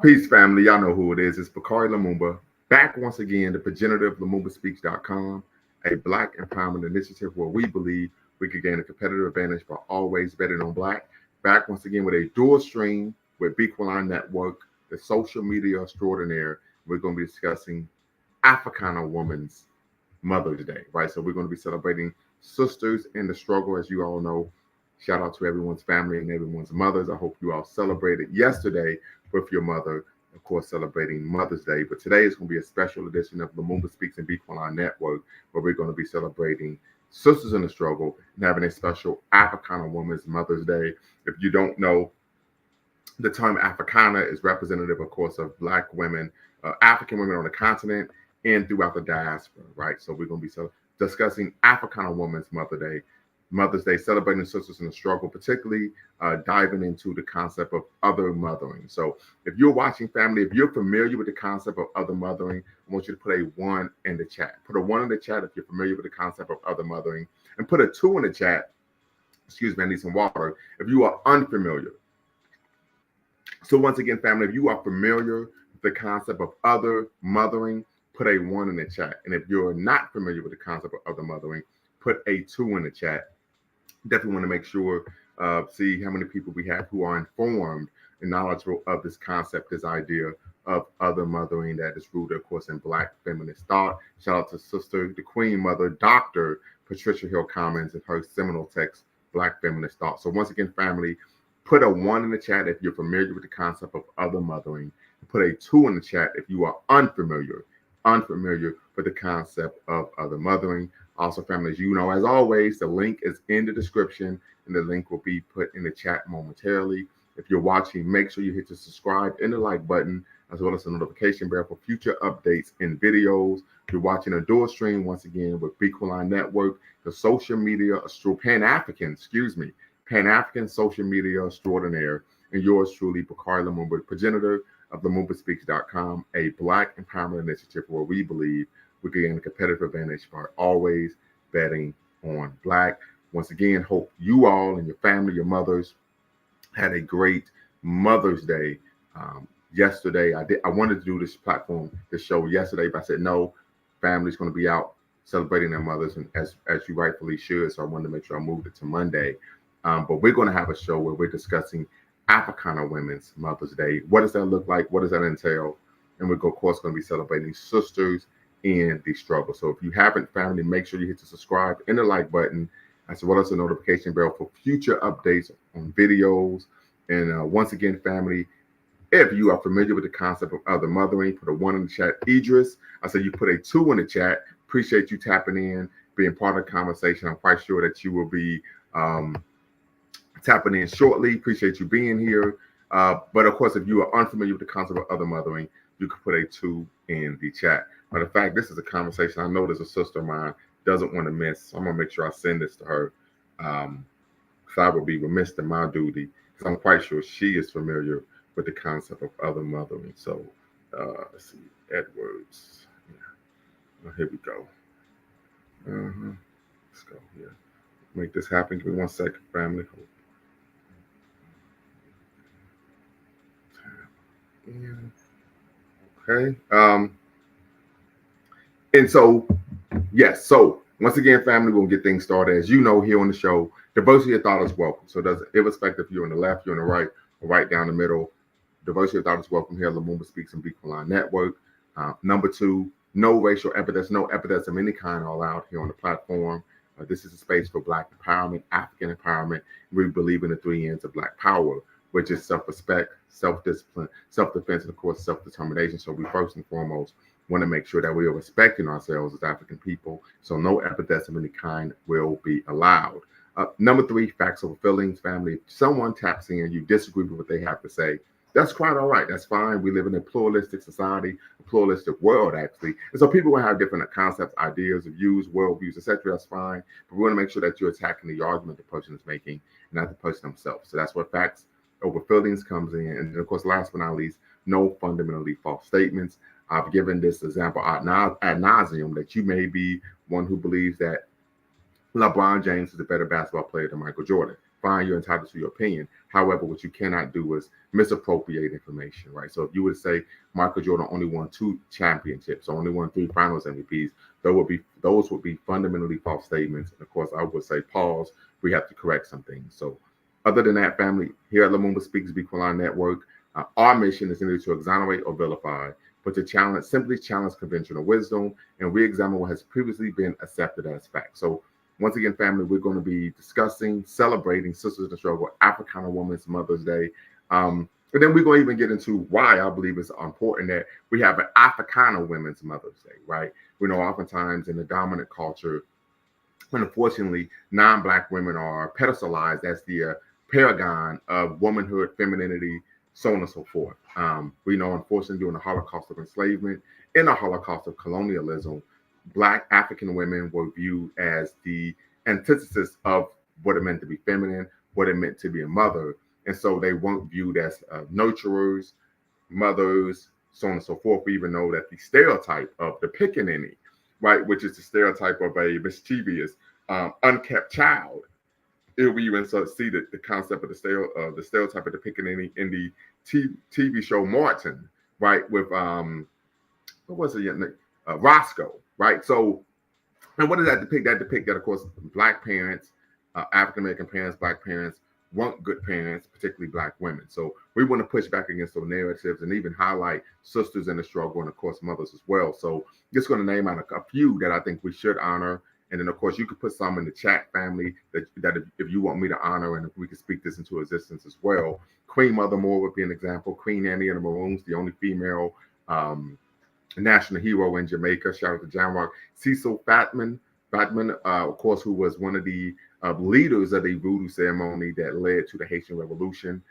Peace, family. Y'all know who it is. It's Bakari Lumumba, back once again, the progenitor of LumumbaSpeaks.com, a Black empowerment initiative where we believe we could gain a competitive advantage by always betting on Black. Back once again with a dual stream with Bequaline Network, the social media extraordinaire. We're going to be discussing Africana Women's Mother's Day, right? So we're going to be celebrating sisters in the struggle, as you all know. Shout out to everyone's family and everyone's mothers. I hope you all celebrated yesterday with your mother, of course, celebrating Mother's Day. But today is going to be a special edition of Lumumba Speaks and Bequaline Network, where we're going to be celebrating sisters in the struggle and having a special Africana Women's Mother's Day. If you don't know, the term Africana is representative, of course, of Black women, African women on the continent and throughout the diaspora, right? So we're going to be discussing Africana Women's Mother's Day, celebrating sisters in the struggle, particularly diving into the concept of other mothering. So if you're watching, family, if you're familiar with the concept of other mothering, I want you to put a 1 in the chat. Put a 1 in the chat if you're familiar with the concept of other mothering, and put a 2 in the chat. Excuse me, I need some water. If you are unfamiliar. So once again, family, if you are familiar with the concept of other mothering, put a 1 in the chat. And if you're not familiar with the concept of other mothering, put a 2 in the chat. Definitely want to make sure, see how many people we have who are informed and knowledgeable of this concept, this idea of other mothering that is rooted, of course, in Black feminist thought. Shout out to Sister, the Queen Mother, Dr. Patricia Hill Commons, and her seminal text, Black Feminist Thought. So once again, family, put a 1 in the chat if you're familiar with the concept of other mothering. Put a 2 in the chat if you are unfamiliar with the concept of other mothering. Also, family, as you know, as always, the link is in the description and the link will be put in the chat momentarily. If you're watching, make sure you hit the subscribe and the like button, as well as the notification bell for future updates and videos. If you're watching a dual stream, once again, with Bequaline Network, the social media, Pan-African social media extraordinaire, and yours truly, Bakari Lumumba, progenitor of LumumbaSpeaks.com, a Black empowerment initiative where we believe we can gain a competitive advantage by always betting on Black. Once again, hope you all and your family, your mothers, had a great Mother's Day. Yesterday, I wanted to do this show yesterday, but I said no, family's going to be out celebrating their mothers, and as you rightfully should. So I wanted to make sure I moved it to Monday. But we're going to have a show where we're discussing Africana Women's Mother's Day. What does that look like? What does that entail? And we're, of course, going to be celebrating sisters in the struggle. So if you haven't, family, make sure you hit the subscribe and the like button, as well as the notification bell for future updates on videos. And once again, family, if you are familiar with the concept of other mothering, put a 1 in the chat. Idris, I said you put a 2 in the chat. Appreciate you tapping in, being part of the conversation. I'm quite sure that you will be tapping in shortly. Appreciate you being here. But of course, if you are unfamiliar with the concept of other mothering, you can put a 2 in the chat. Matter of fact, this is a conversation I know there's a sister of mine doesn't want to miss. So I'm going to make sure I send this to her. Because I would be remiss in my duty, because I'm quite sure she is familiar with the concept of other mothering. So let's see, Edwards. Yeah. Here we go. Let's go here. Make this happen. Give me 1 second, family. Okay. And so, yes. So once again, family, we'll get things started. As you know, here on the show, diversity of thought is welcome. So does irrespective if you're on the left, you're on the right, or right down the middle, diversity of thought is welcome here at Lumumba Speaks and Bequaline Network. Number 2, no racial epithets, no epithets of any kind are allowed here on the platform. This is a space for Black empowerment, African empowerment. We believe in the 3 N's of Black power, which is self-respect, self-discipline, self-defense, and of course, self-determination. So we first and foremost want to make sure that we are respecting ourselves as African people. So no epithets of any kind will be allowed. Number 3, facts over feelings, family. If someone taps in and you disagree with what they have to say, that's quite all right. That's fine. We live in a pluralistic society, a pluralistic world, actually. And so people will have different concepts, ideas, views, worldviews, etc. That's fine. But we want to make sure that you're attacking the argument the person is making and not the person themselves. So that's where facts over feelings comes in. And of course, last but not least, no fundamentally false statements. I've given this example ad nauseum that you may be one who believes that LeBron James is a better basketball player than Michael Jordan. Fine, you're entitled to your opinion. However, what you cannot do is misappropriate information, right? So if you would say Michael Jordan only won 2 championships, only won 3 Finals MVPs, those would be fundamentally false statements. And of course, I would say pause. We have to correct some things. So, other than that, family, here at Lumumba Speaks Bequaline Network, our mission is neither to exonerate or vilify, but to simply challenge conventional wisdom and re-examine what has previously been accepted as fact. So once again, family, we're going to be discussing, celebrating Sisters in the Struggle, Africana Women's Mother's Day. And then we're going to even get into why I believe it's important that we have an Africana Women's Mother's Day, right? We know oftentimes in the dominant culture, and unfortunately, non-Black women are pedestalized as the paragon of womanhood, femininity, so on and so forth. We know, unfortunately, during the Holocaust of enslavement, in the Holocaust of colonialism, Black African women were viewed as the antithesis of what it meant to be feminine, what it meant to be a mother. And so they weren't viewed as nurturers, mothers, so on and so forth. We even know that the stereotype of the pickaninny, right, which is the stereotype of a mischievous, unkept child. We even see the concept of the stereotype of the pickaninny in the TV show Martin, right, with what was it? Roscoe, right? So, and what does that depict? That depict that, of course, Black parents, African American parents, Black parents weren't good parents, particularly Black women. So we want to push back against those narratives and even highlight sisters in the struggle and, of course, mothers as well. So just going to name out a few that I think we should honor. And then, of course, you could put some in the chat, family, that if you want me to honor and if we could speak this into existence as well. Queen Mother Moore would be an example. Queen Annie and the Maroons, the only female national hero in Jamaica. Shout out to John Rock. Cecil Fatman, of course, who was one of the leaders of the voodoo ceremony that led to the Haitian Revolution,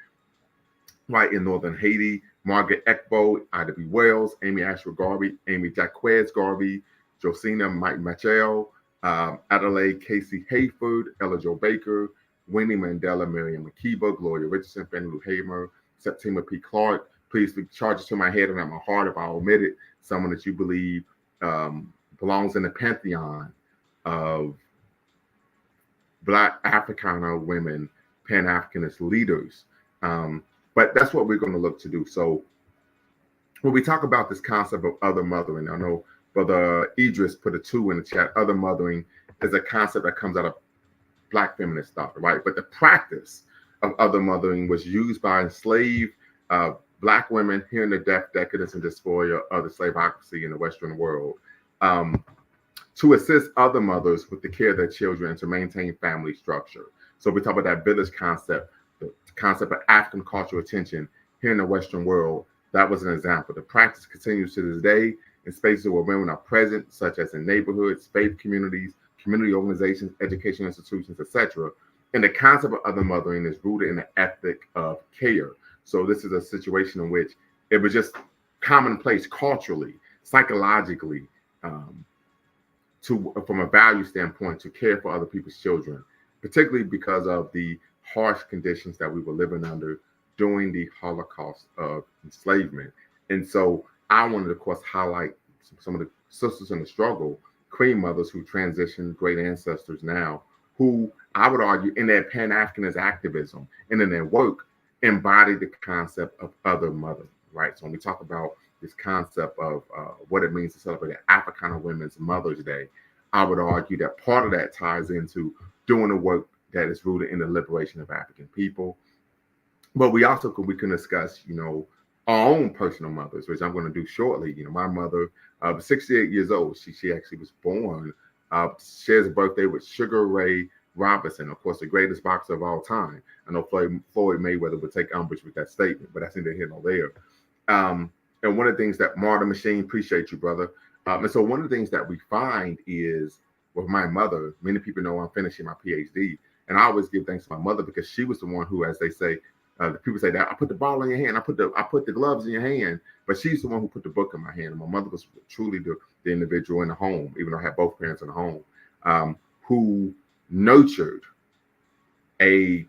right, in northern Haiti. Margaret Ekbo, Ida B. Wells, Amy Ashford Garvey, Amy Jacquez Garvey, Josina Mike Machel, Adelaide Casey Hayford, Ella Jo Baker, Winnie Mandela, Miriam Makeba, Gloria Richardson, Fannie Lou Hamer, Septima P. Clark. Please be charges to my head and not my heart if I omitted someone that you believe belongs in the pantheon of Black Africana women, Pan-Africanist leaders. But that's what we're going to look to do. So when we talk about this concept of other mothering, I know Brother Idris put a 2 in the chat. Other mothering is a concept that comes out of Black feminist thought, right? But the practice of other mothering was used by enslaved Black women here in the decadence and dysphoria of the slaveocracy in the Western world to assist other mothers with the care of their children and to maintain family structure. So we talk about that village concept, the concept of African cultural attention here in the Western world. That was an example. The practice continues to this day in spaces where women are present, such as in neighborhoods, faith communities, community organizations, educational institutions, etc. And the concept of other mothering is rooted in the ethic of care. So this is a situation in which it was just commonplace culturally, psychologically, from a value standpoint, to care for other people's children, particularly because of the harsh conditions that we were living under during the Holocaust of enslavement. And so I wanted to, of course, highlight some of the sisters in the struggle, queen mothers who transitioned, great ancestors now, who I would argue in their Pan-Africanist activism and in their work embody the concept of other mother, right? So when we talk about this concept of what it means to celebrate Africana Women's Mother's Day, I would argue that part of that ties into doing the work that is rooted in the liberation of African people. But we can discuss, our own personal mothers, which I'm going to do shortly. My mother was 68 years old. She actually was born, shares a birthday with Sugar Ray Robinson, of course, the greatest boxer of all time. I know Floyd Mayweather would take umbrage with that statement, but that's neither here nor there. And one of the things that Martin Machine, appreciate you, brother. And so one of the things that we find is with my mother, many people know I'm finishing my PhD, and I always give thanks to my mother because she was the one who, as they say, the people say that I put the ball in your hand, I put the gloves in your hand, but she's the one who put the book in my hand. And my mother was truly the individual in the home, even though I had both parents in the home, who nurtured a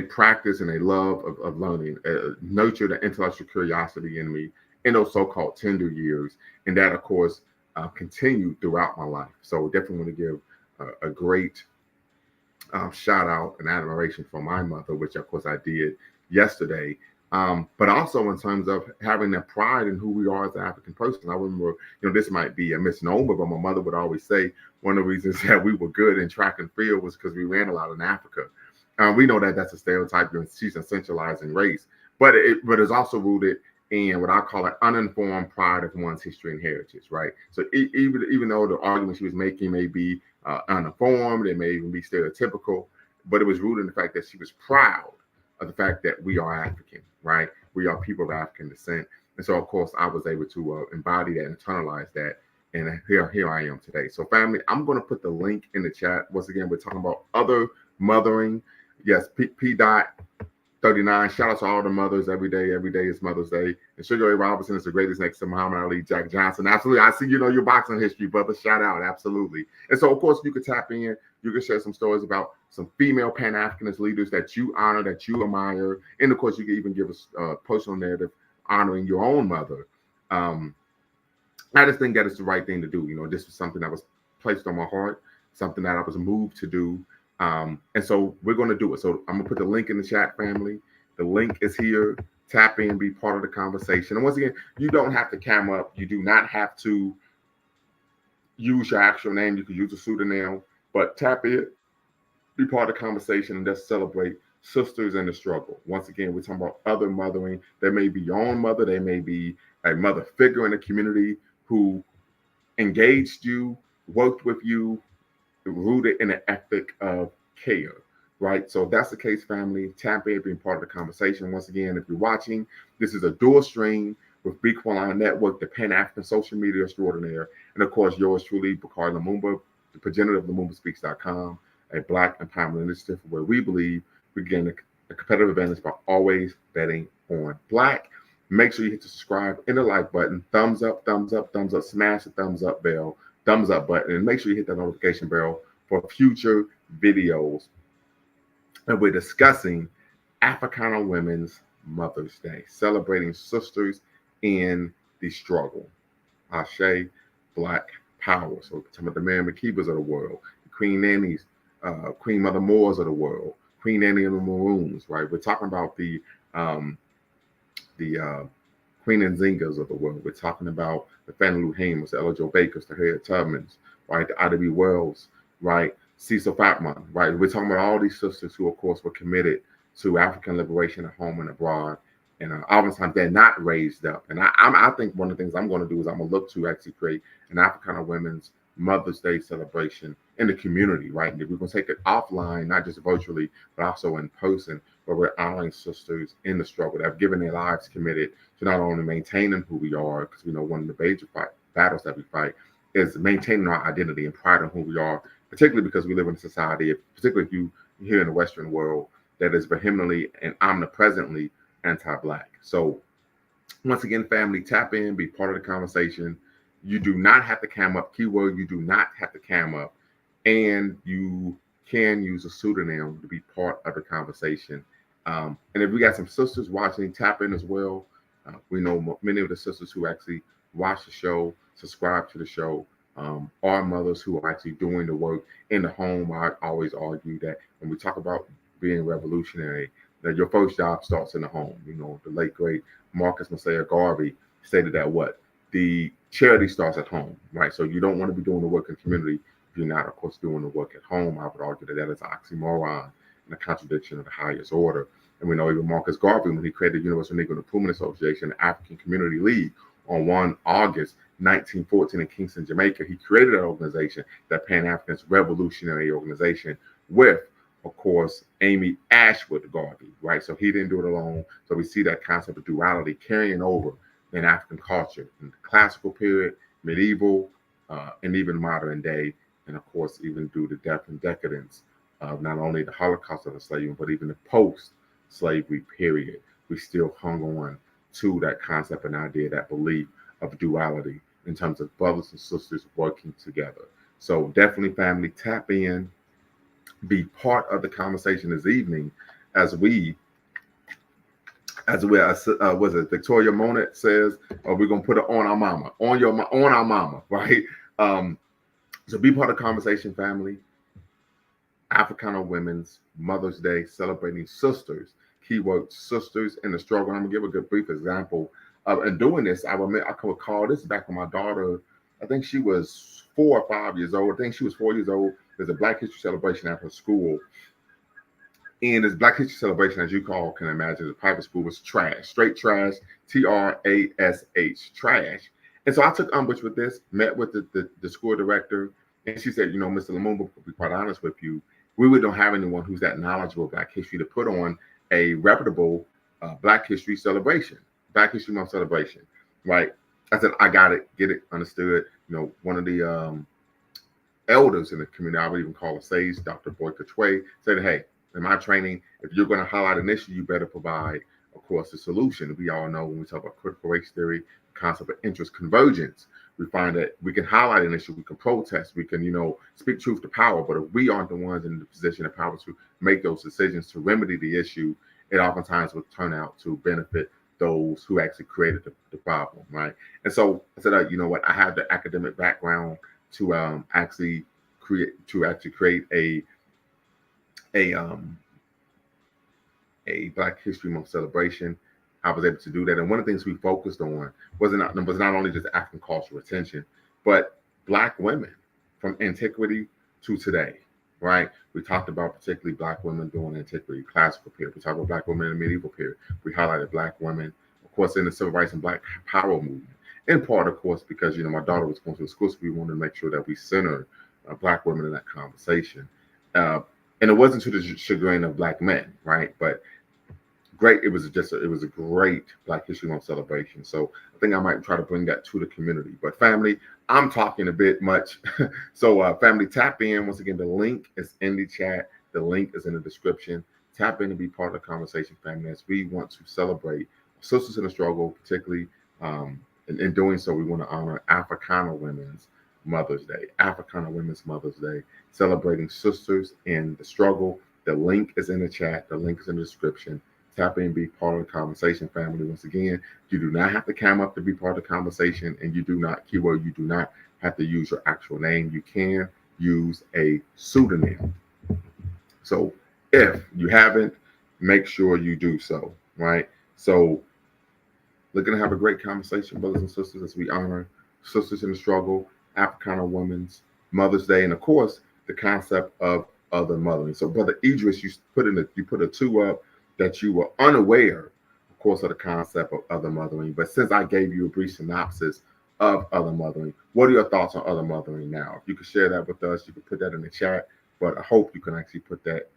practice and a love of learning, nurtured an intellectual curiosity in me in those so-called tender years. And that, of course, continued throughout my life. So definitely want to give a great shout out and admiration for my mother, which of course I did yesterday. But also in terms of having that pride in who we are as an African person. I remember, this might be a misnomer, but my mother would always say one of the reasons that we were good in track and field was because we ran a lot in Africa. We know that that's a stereotype. She's essentializing race, but it's also rooted in what I call an uninformed pride of one's history and heritage, right? So even though the argument she was making may be uninformed, it may even be stereotypical, but it was rooted in the fact that she was proud of the fact that we are African, right? We are people of African descent. And so, of course, I was able to embody that, internalize that. And here I am today. So, family, I'm going to put the link in the chat. Once again, we're talking about other mothering. Yes, P.39. Shout out to all the mothers every day. Every day is Mother's Day. And Sugar Ray Robinson is the greatest next to Muhammad Ali, Jack Johnson. Absolutely. I see, your boxing history, brother. Shout out. Absolutely. And so, of course, you could tap in. You can share some stories about some female Pan-Africanist leaders that you honor, that you admire. And, of course, you can even give us a personal narrative honoring your own mother. I just think that it's the right thing to do. This was something that was placed on my heart, something that I was moved to do. And so we're going to do it. So I'm going to put the link in the chat, family. The link is here. Tap in, be part of the conversation. And once again, you don't have to cam up. You do not have to use your actual name. You can use a pseudonym, but tap in, be part of the conversation, and let's celebrate sisters in the struggle. Once again, we're talking about other mothering. They may be your own mother. They may be a mother figure in the community who engaged you, worked with you, rooted in an ethic of care, right? So if that's the case, family, tap in, being part of the conversation. Once again, if you're watching, this is a dual stream with Big Line Network, the Pan-African social media extraordinaire, and of course, yours truly, Bakari Lumumba, the progenitor of LumumbaSpeaks.com, a Black empowerment initiative where we believe we gain a competitive advantage by always betting on Black. Make sure you hit the subscribe and the like button, thumbs up, smash the thumbs up button, and make sure you hit that notification bell for future videos. And we're discussing Africana Women's Mother's Day, celebrating sisters in the struggle. Ashe, Black power. So some of the Mary McKeebers of the world, the Queen Nannies, Queen Mother Moores of the world, Queen Nanny and the Maroons, right? We're talking about the Queen Nzingas of the world. We're talking about the Fannie Lou Hamers, the Ella Jo Bakers, the Harriet Tubmans, right? The Ida B. Wells, right? Cecil Fatman, right? We're talking about all these sisters who, of course, were committed to African liberation at home and abroad. And oftentimes they're not raised up. And I think one of the things I'm going to do is I'm going to look to actually create an Africana Women's Mother's Day celebration in the community, right? And we're going to take it offline, not just virtually, but also in person, where we're honoring sisters in the struggle that have given their lives committed to not only maintaining who we are, because we know one of the major battles that we fight is maintaining our identity and pride in who we are, particularly because we live in a society, particularly if you here in the Western world, that is vehemently and omnipresently anti-Black. So once again, family, tap in, be part of the conversation. You do not have to cam up. Keyword, you do not have to cam up. And you can use a pseudonym to be part of the conversation. And if we got some sisters watching, tap in as well. We know many of the sisters who actually watch the show, subscribe to the show, are mothers who are actually doing the work in the home. I always argue that when we talk about being revolutionary, that your first job starts in the home. The late, great Marcus Messiah Garvey stated that the charity starts at home, right? So you don't want to be doing the work in the community if you're not, of course, doing the work at home. I would argue that is an oxymoron and a contradiction of the highest order. And we know even Marcus Garvey, when he created the Universal Negro Improvement Association, the African Community League, on 1 August 1914 in Kingston, Jamaica, he created an organization, that Pan-Africanist Revolutionary Organization, with, of course, Amy Ashwood Garvey, right? So he didn't do it alone. So we see that concept of duality carrying over in African culture, in the classical period, medieval, and even modern day, and of course, even due to death and decadence of not only the Holocaust of enslavement, but even the post-slavery period. We still hung on to that concept and idea, that belief of duality in terms of brothers and sisters working together. So definitely, family, tap in, be part of the conversation this evening as was it Victoria Monet says, we're gonna put it on our mama, on our mama, right? So be part of the conversation, family. Africana Women's Mother's Day, celebrating sisters, keyword sisters in the struggle. And I'm gonna give a good brief example of and doing this. I could recall this back when my daughter, I think she was 4 or 5 years old. I think she was 4 years old. There's a Black History celebration at her school. And this Black History celebration, as you call can imagine, the private school was trash, straight trash, trash. And so I took umbrage with this, met with the school director, and she said, Mr. Lumumba, to be quite honest with you, we really don't have anyone who's that knowledgeable of Black history to put on a reputable Black History celebration, Black History Month celebration, right? I said, I got it, get it, understood. One of the elders in the community, I would even call a sage, Dr. Boy Katwe, said, hey, in my training, if you're going to highlight an issue, you better provide, of course, the solution. We all know when we talk about critical race theory, the concept of interest convergence, we find that we can highlight an issue, we can protest, we can, speak truth to power. But if we aren't the ones in the position of power to make those decisions to remedy the issue, it oftentimes will turn out to benefit those who actually created the problem, right? And so I said, you know what, I have the academic background to actually create a Black History Month celebration. I was able to do that, and one of the things we focused on was not only just African cultural attention, but Black women from antiquity to today. Right? We talked about particularly Black women during antiquity, classical period. We talked about Black women in the medieval period. We highlighted Black women, of course, in the civil rights and Black power movement. In part, of course, because my daughter was going to school, so we wanted to make sure that we centered Black women in that conversation. And it wasn't to the chagrin of Black men, right? But great. It was a great Black History Month celebration. So I think I might try to bring that to the community. But family, I'm talking a bit much. So family, tap in. Once again, the link is in the chat. The link is in the description. Tap in to be part of the conversation, family, as we want to celebrate sisters in the struggle, particularly in doing so, we want to honor Africana Women's Mother's Day. Africana Women's Mother's Day, celebrating sisters in the struggle. The link is in the chat. The link is in the description. Tap in, be part of the conversation, family. Once again, you do not have to come up to be part of the conversation, and you do not have to use your actual name. You can use a pseudonym. So if you haven't, make sure you do so, right? So we're going to have a great conversation, brothers and sisters, as we honor sisters in the struggle, Africana Women's Mother's Day, and of course, the concept of other mothering. So, Brother Idris, you put a 2 up that you were unaware, of course, of the concept of other mothering. But since I gave you a brief synopsis of other mothering, what are your thoughts on other mothering now? If you could share that with us, you could put that in the chat. But I hope you can actually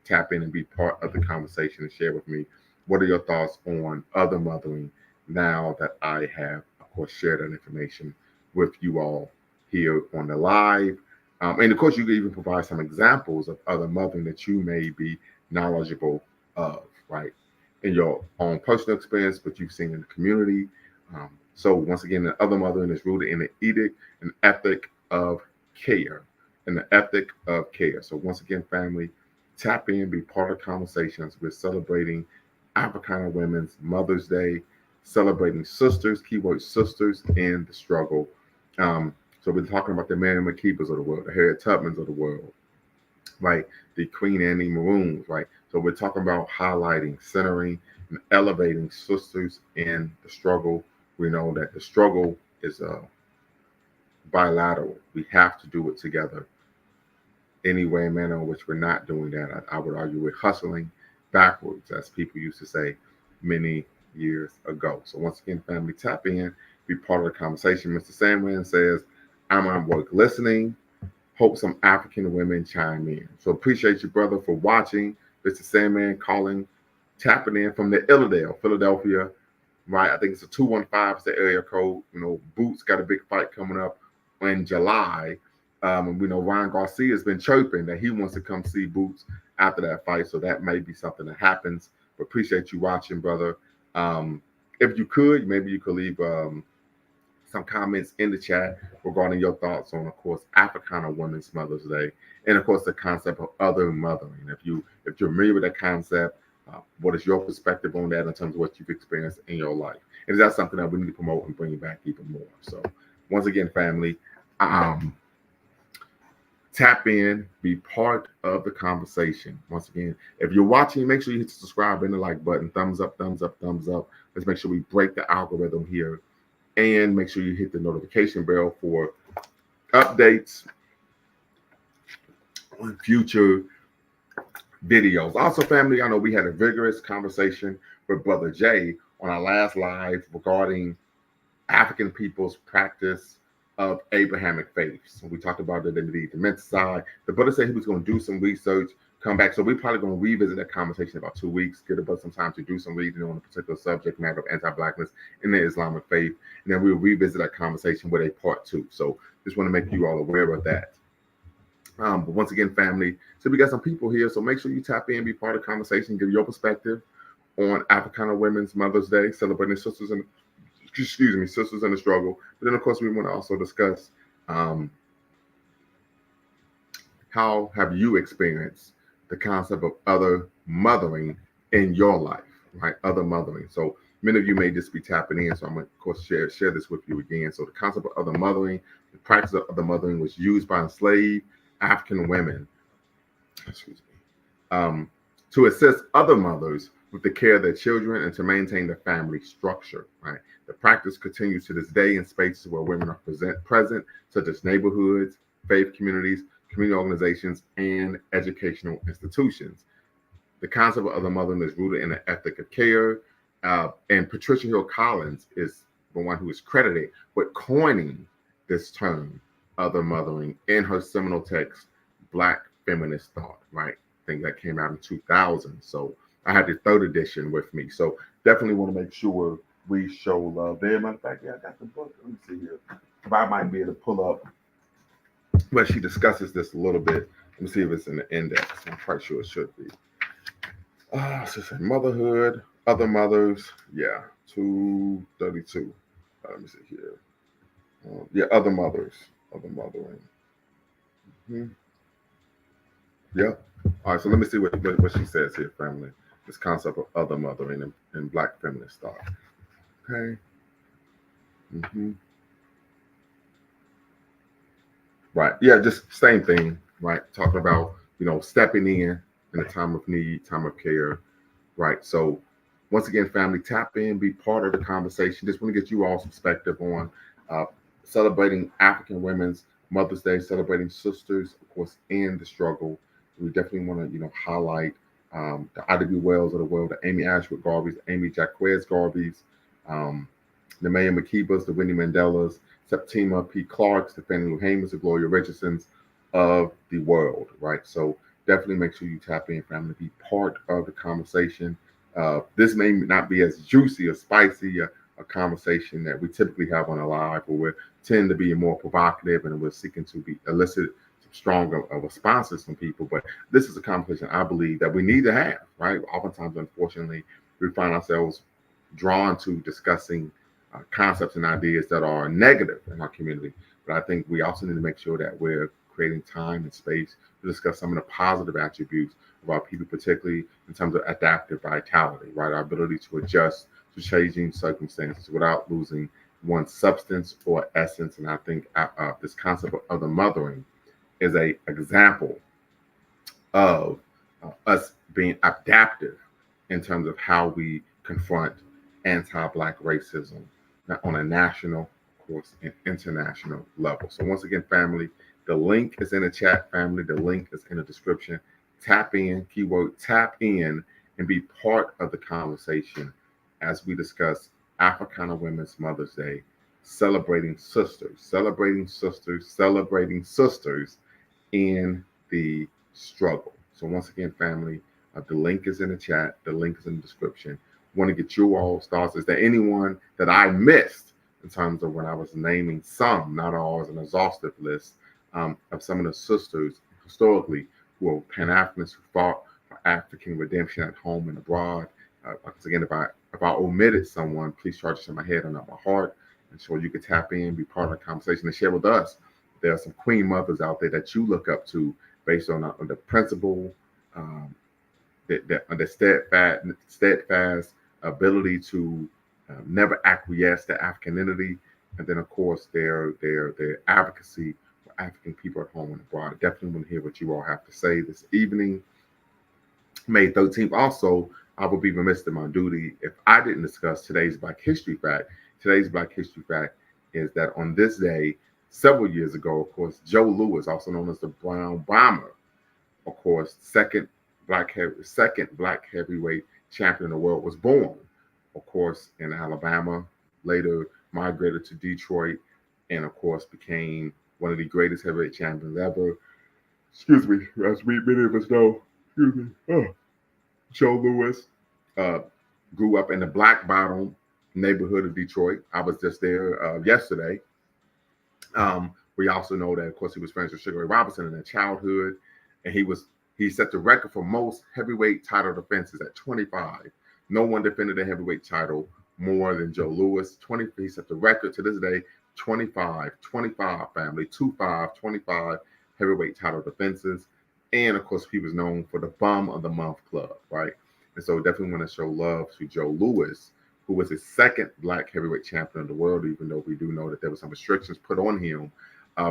tap in and be part of the conversation and share with me what are your thoughts on other mothering now that I have, of course, shared that information with you all here on the live. And of course, you can even provide some examples of other mothering that you may be knowledgeable of, right? In your own personal experience, what you've seen in the community. So once again, the other mothering is rooted in the edict and ethic of care. So once again, family, tap in, be part of conversations. We're celebrating Africana Women's Mother's Day, celebrating sisters, keyword sisters in the struggle. So we're talking about the Mary McKeepers of the world, the Harriet Tubmans of the world, right? The Queen Annie Maroons, right? So we're talking about highlighting, centering, and elevating sisters in the struggle. We know that the struggle is bilateral. We have to do it together. Any way and manner in which we're not doing that, I would argue we're hustling backwards, as people used to say many years ago. So once again, family, tap in, be part of the conversation. Mr. Sandman says, I'm on work listening. Hope some African women chime in. So appreciate you, brother, for watching. Mr. Sandman calling, tapping in from the Philadelphia, right? I think it's a 215 is the area code. Boots got a big fight coming up in July. And we know Ryan Garcia has been chirping that he wants to come see Boots after that fight. So that may be something that happens. But appreciate you watching, brother. If you could, maybe you could leave some comments in the chat regarding your thoughts on, of course, Africana Women's Mother's Day, and of course the concept of other mothering. If you're familiar with that concept, what is your perspective on that in terms of what you've experienced in your life? And is that something that we need to promote and bring back even more? So once again, family, Tap in, be part of the conversation. Once again, if you're watching, make sure you hit the subscribe and the like button. Thumbs up, thumbs up, thumbs up. Let's make sure we break the algorithm here. And make sure you hit the notification bell for updates on future videos. Also, family, I know we had a vigorous conversation with Brother Jay on our last live regarding African people's practice of Abrahamic faiths. So we talked about it in the mental side. The brother said he was going to do some research, come back. So we're probably going to revisit that conversation in about 2 weeks, give us some time to do some reading on a particular subject matter of anti-Blackness in the Islamic faith. And then we'll revisit that conversation with a part 2. So just want to make you all aware of that. But once again, family, so we got some people here. So make sure you tap in, be part of the conversation, give your perspective on Africana Women's Mother's Day, celebrating sisters in the struggle. But then, of course, we want to also discuss how have you experienced the concept of other mothering in your life, right? Other mothering. So many of you may just be tapping in. So I'm going to, of course, share this with you again. So the concept of other mothering, the practice of other mothering was used by enslaved African women, to assist other mothers with the care of their children and to maintain the family structure, right? The practice continues to this day in spaces where women are present, such as neighborhoods, faith communities, community organizations, and educational institutions. The concept of other mothering is rooted in an ethic of care, and Patricia Hill Collins is the one who is credited with coining this term, other mothering, in her seminal text, Black Feminist Thought, right? I think that came out in 2000. So I had the third edition with me. So definitely want to make sure we show love there. Matter of fact, yeah, I got the book. Let me see here. If I might be able to pull up where she discusses this a little bit. Let me see if it's in the index. I'm quite sure it should be. So it's motherhood, other mothers. Yeah, 232. Let me see here. Yeah, other mothers, other mothering. Yeah. All right, so let me see what she says here, family. This concept of other mothering in Black feminist thought. Okay. Right. Yeah, just same thing, right? Talking about, stepping in a time of need, time of care, right? So once again, family, tap in, be part of the conversation. Just want to get you all's perspective on celebrating African women's Mother's Day, celebrating sisters, of course, in the struggle. We definitely want to, highlight the Ida B. Wells of the world, the Amy Ashwood Garveys, the Amy Jacquez Garveys, the Maya Makibas, the Winnie Mandelas, Septima P. Clarks, the Fannie Lou Hamers, the Gloria Richardsons of the world, right? So definitely make sure you tap in, family, be part of the conversation. This may not be as juicy or spicy a conversation that we typically have on a live, where we tend to be more provocative and we're seeking to elicit some stronger responses from people. But this is a conversation I believe that we need to have, right? Oftentimes, unfortunately, we find ourselves drawn to discussing concepts and ideas that are negative in our community. But I think we also need to make sure that we're creating time and space to discuss some of the positive attributes of our people, particularly in terms of adaptive vitality, right? Our ability to adjust to changing circumstances without losing one's substance or essence. And I think this concept of other mothering is an example of us being adaptive in terms of how we confront anti-Black racism, not on a national, of course, and international level. So once again, family, the link is in the chat, family. The link is in the description. Tap in, keyword tap in, and be part of the conversation as we discuss Africana Women's Mother's Day, celebrating sisters, celebrating sisters, celebrating sisters in the struggle. So once again, family, the link is in the chat. The link is in the description. Want to get you all thoughts. Is there anyone that I missed in terms of when I was naming some, not all as an exhaustive list, of some of the sisters historically who are Pan-Africanists who fought for African redemption at home and abroad? Once again, if I omitted someone, please charge it in my head and not my heart. And so you can tap in, be part of the conversation, and share with us. There are some queen mothers out there that you look up to based on the principle, the steadfast ability to never acquiesce to Africanity, and then of course their advocacy for African people at home and abroad. I definitely want to hear what you all have to say this evening, May 13th. Also, I would be remiss in my duty if I didn't discuss today's Black History fact. Today's Black History fact is that on this day, several years ago, of course, Joe Louis, also known as the Brown Bomber, of course, second black heavyweight champion in the world, was born, of course, in Alabama. Later migrated to Detroit, and of course became one of the greatest heavyweight champions ever. Excuse me, as many of us know. Excuse me. Joe Louis grew up in the Black Bottom neighborhood of Detroit. I was just there yesterday. We also know that, of course, he was friends with Sugar Ray Robinson in their childhood, and he set the record for most heavyweight title defenses at 25. No one defended a heavyweight title more than Joe Louis. 20. He set the record to this day, 25 family, 25 heavyweight title defenses. And of course, he was known for the Bum of the Month Club, right? And so definitely want to show love to Joe Louis, who was his second black heavyweight champion of the world, even though we do know that there were some restrictions put on him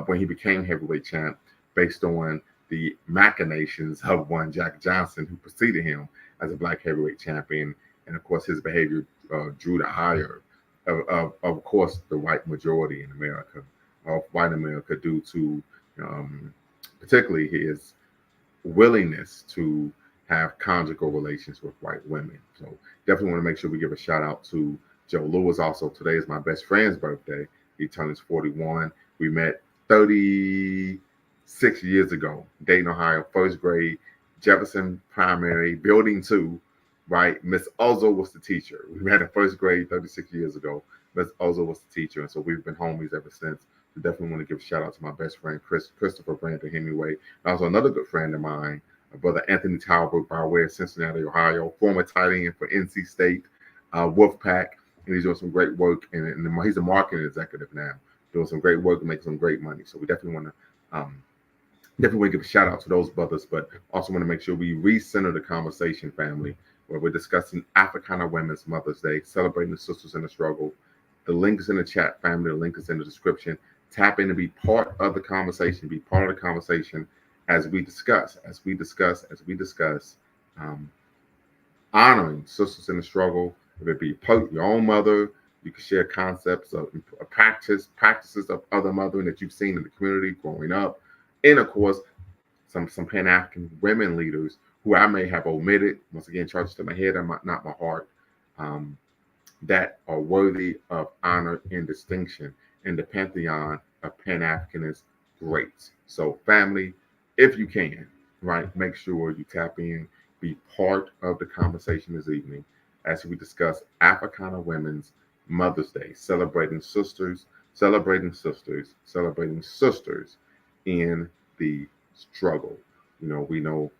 when he became heavyweight champ based on the machinations of one Jack Johnson, who preceded him as a black heavyweight champion. And of course, his behavior drew the ire of course, the white majority in America, of white America, due to particularly his willingness to have conjugal relations with white women. So definitely want to make sure we give a shout out to Joe Louis. Also, today is my best friend's birthday. He turns 41. We met 36 years ago, Dayton, Ohio, first grade, Jefferson Primary, Building 2, right? Miss Ozo was the teacher. We met in first grade 36 years ago. Miss Ozo was the teacher, and so we've been homies ever since. So definitely want to give a shout out to my best friend, Christopher Brandon Hemingway. And also another good friend of mine, my brother Anthony Talbot, by way of Cincinnati, Ohio, former tight end for NC State, Wolfpack, and he's doing some great work. And he's a marketing executive now, doing some great work and making some great money. So we definitely want to give a shout out to those brothers, but also want to make sure we recenter the conversation, family, where we're discussing Africana Women's Mother's Day, celebrating the sisters in the struggle. The link is in the chat, family. The link is in the description. Tap in and be part of the conversation. Be part of the conversation as we discuss, honoring sisters in the struggle. If it be your own mother, you can share concepts of practices of other mothering that you've seen in the community growing up, and of course, some Pan-African women leaders who I may have omitted. Once again, charges to my head and not my heart, that are worthy of honor and distinction in the pantheon of Pan-Africanist greats. So, family, if you can, right, make sure you tap in, be part of the conversation this evening as we discuss Africana Women's Mother's Day, celebrating sisters in the struggle. You know,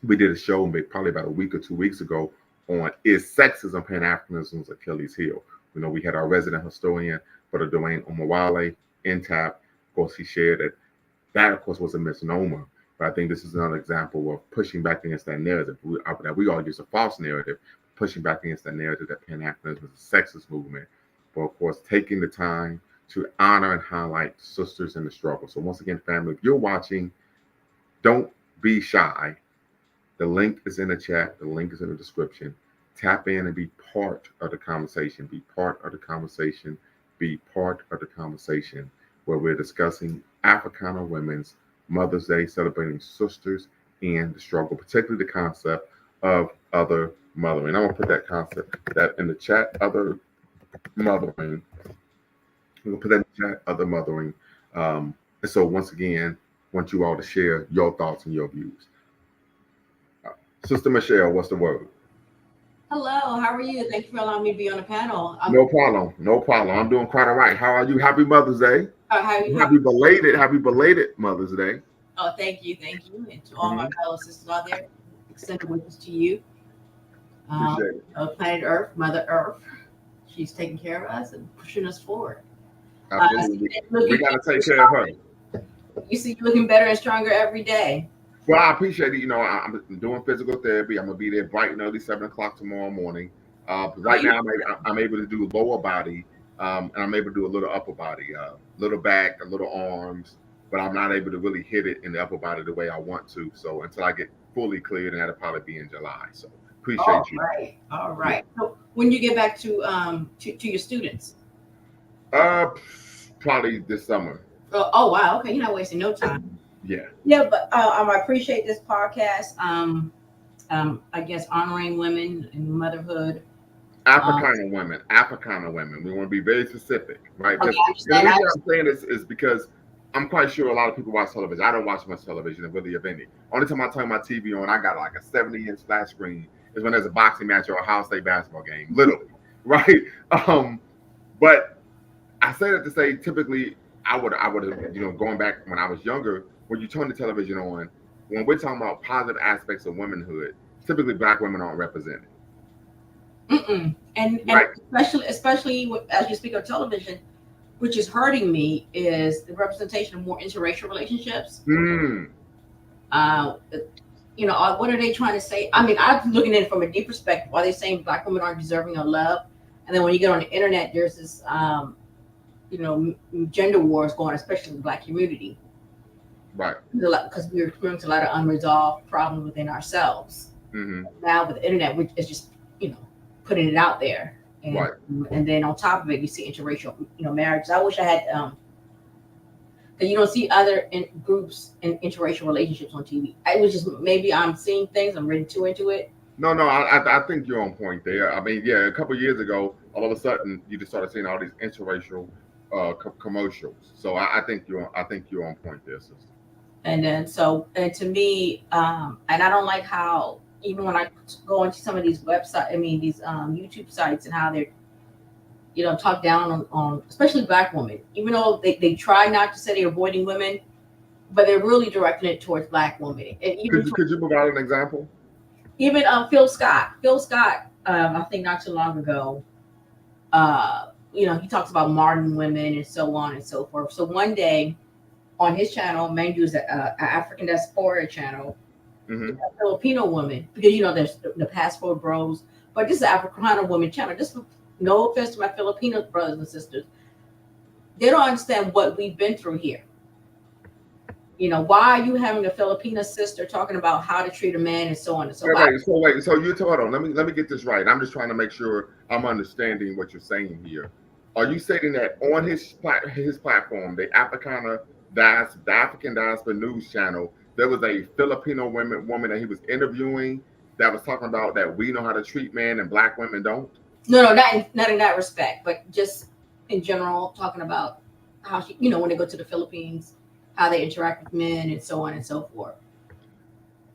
we did a show probably about a week or 2 weeks ago on Is Sexism Pan-Africanism's Achilles Heel? You know, we had our resident historian, Brother Dwayne Omawale, NTAP. Of course, he shared that of course was a misnomer. But I think this is another example of pushing back against that narrative. That we all use a false narrative, pushing back against that narrative that Pan-Africanism is a sexist movement. But of course, taking the time to honor and highlight sisters in the struggle. So once again, family, if you're watching, don't be shy. The link is in the chat. The link is in the description. Tap in and be part of the conversation. Be part of the conversation. Be part of the conversation where we're discussing Africana Women's Mother's Day, celebrating sisters in the struggle, particularly the concept of other mothering. I'm going to put that concept in the chat, other mothering. I'm going to put that in the chat, other mothering. And so once again, want you all to share your thoughts and your views. Sister Michelle, what's the word? Hello, how are you? Thank you for allowing me to be on the panel. No problem. I'm doing quite all right. How are you? Happy Mother's Day. Happy belated Mother's Day. Oh, thank you. And to all my fellow sisters out there, extended wishes to you. Appreciate it. Planet Earth, Mother Earth, she's taking care of us and pushing us forward. Absolutely. We got to take care of her. You see you looking better and stronger every day. Well, I appreciate it. You know, I'm doing physical therapy. I'm going to be there bright and early, 7 o'clock tomorrow morning. Right now, I'm able to do lower body, and I'm able to do a little upper body, little back, a little arms, but I'm not able to really hit it in the upper body the way I want to. So until I get fully cleared, and that'll probably be in July. So appreciate All you. right, all Yeah. right. So when you get back to your students? Uh, Probably this summer. Oh wow, okay, you're not wasting no time. Yeah. Yeah, but I appreciate this podcast. I guess honoring women and motherhood. Um, Africana women. We want to be very specific, right? okay, Because I the understand. reason I'm saying this is because I'm quite sure a lot of people watch television. I don't watch much television, and really, if any. Only time I turn my TV on, I got like a 70-inch flat screen, is when there's a boxing match or a Ohio State basketball game, literally, right? But I say that to say, typically, I would have, going back when I was younger, when you turn the television on, when we're talking about positive aspects of womanhood, typically black women aren't represented, And right? especially as you speak of television, which is hurting me, is the representation of more interracial relationships. Mm, Uh, what are they trying to say? I mean, I'm looking at it from a deep perspective. Are they saying black women aren't deserving of love? And then when you get on the internet, there's this, gender wars going, especially in the black community, right. because we're experiencing a lot of unresolved problems within ourselves. Hmm. Now with the internet, which is just, you know, putting it out there. Right. And then on top of it, you see interracial, marriages. I wish I had, because you don't see other groups in interracial relationships on TV. I was just, maybe I'm seeing things, I'm reading too into it. No, no, I think you're on point there. I mean, yeah, a couple of years ago, all of a sudden, you just started seeing all these interracial commercials. So I think you're on point there, sister. And then and to me, and I don't like how even when I go into some of these websites, I mean these YouTube sites, and how they're, talk down on especially black women, even though they try not to say they're avoiding women, but they're really directing it towards black women. And Could you provide an example? even Phil Scott, I think not too long ago, he talks about modern women and so on and so forth. So one day on his channel, mind you, is an African diaspora channel, Hmm. a Filipino woman, because there's the passport bros, but this is an Africana woman channel. Just no offense to my Filipino brothers and sisters, they don't understand what we've been through here. Why are you having a Filipino sister talking about how to treat a man and so on and so on? Wait. So you hold on. Let me get this right. I'm just trying to make sure I'm understanding what you're saying here. Are you saying that on his platform, the the African Diaspora News Channel, there was a Filipino woman that he was interviewing that was talking about that we know how to treat men and black women don't? No, not in that respect, but just in general, talking about how she, when they go to the Philippines, how they interact with men and so on and so forth.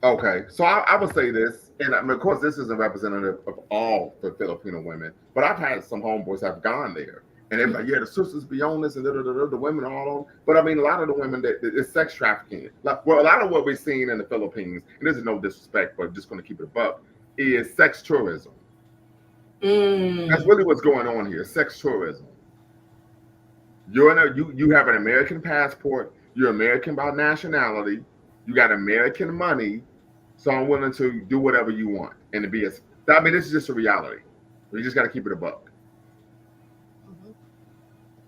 Okay, so I would say this, and of course, this isn't representative of all the Filipino women, but I've had some homeboys have gone there, and they're like, "Yeah, the sisters be on this, and the women are all on." But I mean, a lot of the women that it's sex trafficking. Like, well, a lot of what we're seeing in the Philippines, and this is no disrespect, but just going to keep it above, is sex tourism. That's really what's going on here. Sex tourism. You have an American passport. You're American by nationality. You got American money. So I'm willing to do whatever you want, and to be as. I mean, this is just a reality. We just got to keep it a buck.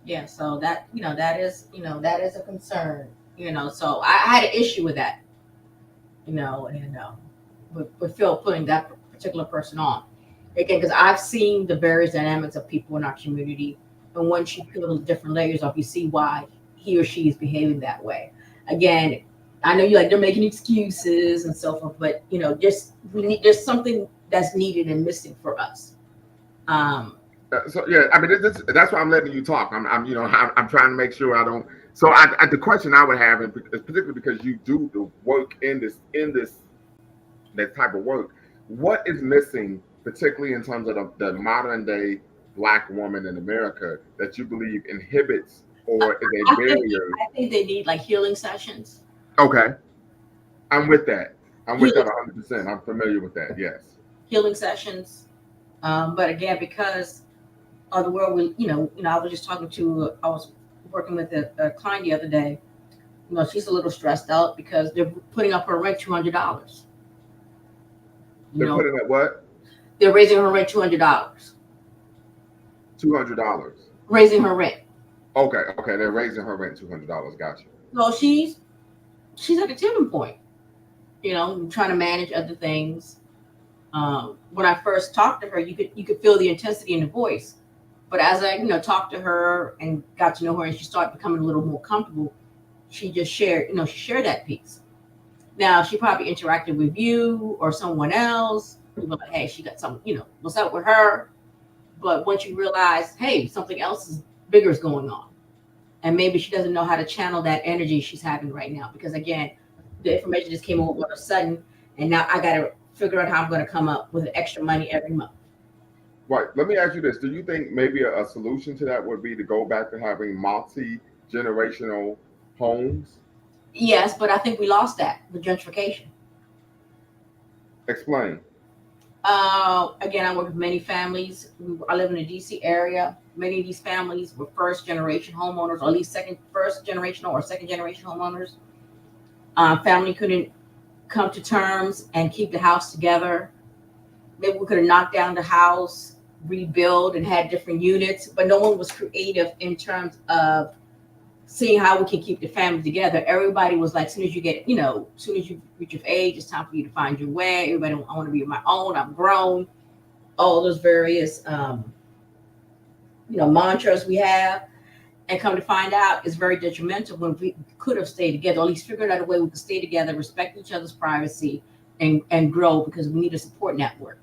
Yeah, so that is a concern. So I had an issue with that. And with Phil putting that particular person on again, because I've seen the various dynamics of people in our community, and once you peel the different layers off, you see why he or she is behaving that way. Again, I know they're making excuses and so forth, but there's something that's needed and missing for us. So yeah, I mean, that's why I'm letting you talk. I'm trying to make sure I don't. So the question I would have, is particularly because you do the work in this that type of work, what is missing, particularly in terms of the modern day black woman in America, that you believe inhibits or is a barrier? I think they need like healing sessions. Okay, I'm with that. I'm with that Healing, 100%. I'm familiar with that. Yes. healing sessions. But again, because of the world, I was just I was working with a client the other day. She's a little stressed out because they're putting up her rent $200. They're putting up what? They're raising her rent $200. $200. Raising her rent. Okay. They're raising her rent $200. Gotcha. So she's at a tipping point, trying to manage other things. When I first talked to her, you could feel the intensity in the voice. But as I talked to her and got to know her, and she started becoming a little more comfortable, she just shared she shared that piece. Now she probably interacted with you or someone else. You were like, hey, she got something, what's up with her? But once you realize, hey, something else is bigger is going on, and maybe she doesn't know how to channel that energy she's having right now because again, the information just came over all of a sudden, and now I got to figure out how I'm going to come up with extra money every month. Right. Let me ask you this. Do you think maybe a solution to that would be to go back to having multi-generational homes? Yes, but I think we lost that with gentrification. Explain. Again, I work with many families. I live in the DC area. Many of these families were first generation homeowners, or at least first generational or second generation homeowners. Family couldn't come to terms and keep the house together. Maybe we could have knocked down the house, rebuild, and had different units, but no one was creative in terms of seeing how we can keep the family together. Everybody was like, as soon as you get, as soon as you reach your age, it's time for you to find your way. Everybody, I want to be on my own. I'm grown. All those various, mantras we have. And come to find out, it's very detrimental when we could have stayed together, or at least figured out a way we could stay together, respect each other's privacy, and grow because we need a support network.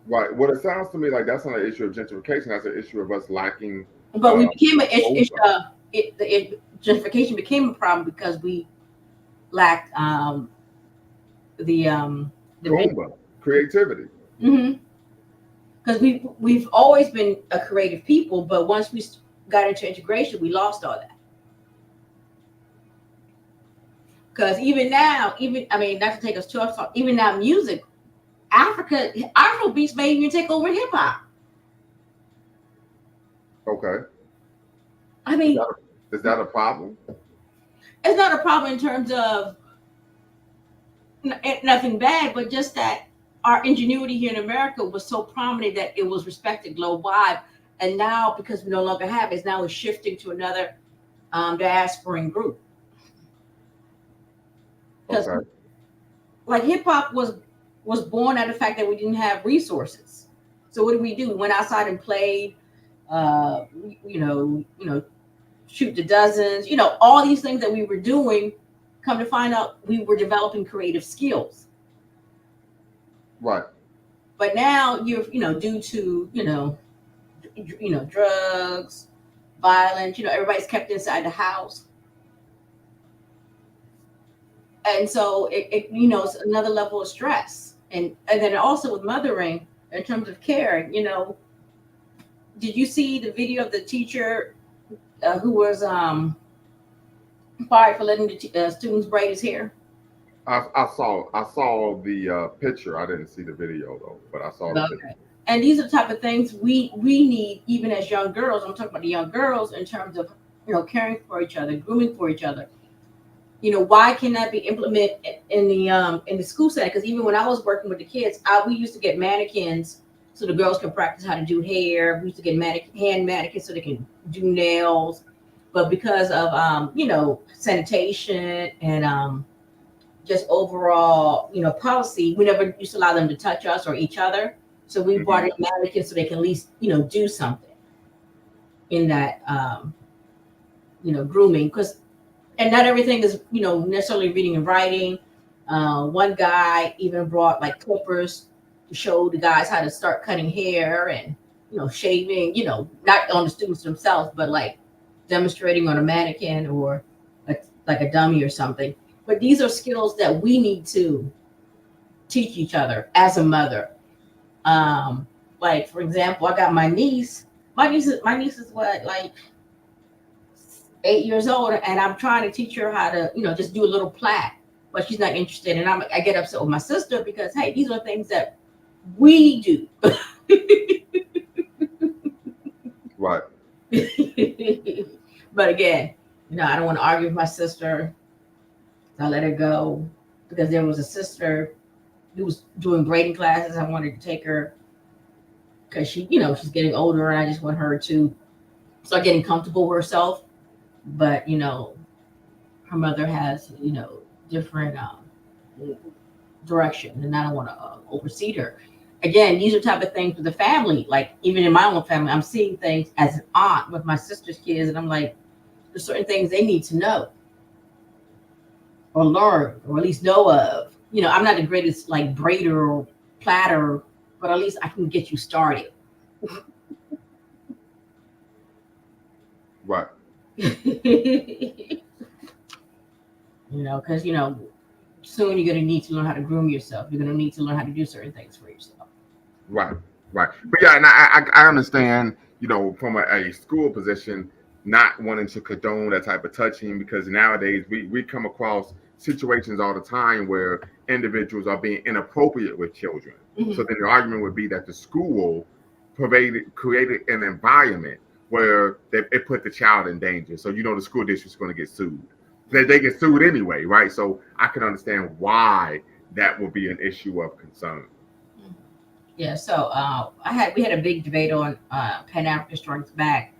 Right. Well, it sounds to me like that's not an issue of gentrification. That's an issue of us lacking. But we became an issue. Over. Gentrification became a problem because we lacked the creativity. Because we've always been a creative people, but once we got into integration, we lost all that. Because even now, not to take us too off, even now, music, Afro beats may even take over hip hop. Okay. I mean, is that a problem? It's not a problem in terms of nothing bad, but just that our ingenuity here in America was so prominent that it was respected global-wide. And now, because we no longer have it, now it's shifting to another diasporan group. Because like hip hop was born out of the fact that we didn't have resources. So what did? We went outside and played, shoot the dozens, all these things that we were doing. Come to find out, we were developing creative skills. Right. But now you're, due to, drugs, violence, everybody's kept inside the house. And so it's another level of stress. And then also with mothering, in terms of care, did you see the video of the teacher who was fired for letting the students braid his hair? I saw the picture. I didn't see the video though, but I saw the picture. And these are the type of things we need, even as young girls. I'm talking about the young girls in terms of caring for each other, grooming for each other. Why can that be implemented in the school setting? Because even when I was working with the kids, we used to get mannequins so the girls can practice how to do hair. We used to get hand mannequins so they can do nails. But because of sanitation and just overall policy, we never used to allow them to touch us or each other. So we brought in mannequins so they can at least do something in that grooming. And not everything is necessarily reading and writing. One guy even brought like clippers to show the guys how to start cutting hair and shaving. Not on the students themselves, but like demonstrating on a mannequin or like a dummy or something. But these are skills that we need to teach each other as a mother. Like for example, I got my niece. My niece is what, like 8 years old, and I'm trying to teach her how to just do a little plait, but she's not interested. And I get upset with my sister because hey, these are things that we do. Right. But again, I don't want to argue with my sister. I let her go because there was a sister who was doing braiding classes. I wanted to take her because she, she's getting older, and I just want her to start getting comfortable with herself. But her mother has, different direction, and I don't want to oversee her. Again, these are type of things with the family. Like even in my own family, I'm seeing things as an aunt with my sister's kids, and I'm like, there's certain things they need to know or learn, or at least know of. I'm not the greatest like braider or platter, but at least I can get you started. Right. Because soon you're going to need to learn how to groom yourself. You're going to need to learn how to do certain things for yourself. Right. Right. But yeah, and I understand, from a school position, not wanting to condone that type of touching, because nowadays we come across situations all the time where individuals are being inappropriate with children. Mm-hmm. So then the argument would be that the school created an environment where it put the child in danger. So the school district's going to get sued. They get sued anyway, right? So I can understand why that will be an issue of concern. Yeah, so we had a big debate on Pan African Strikes Back.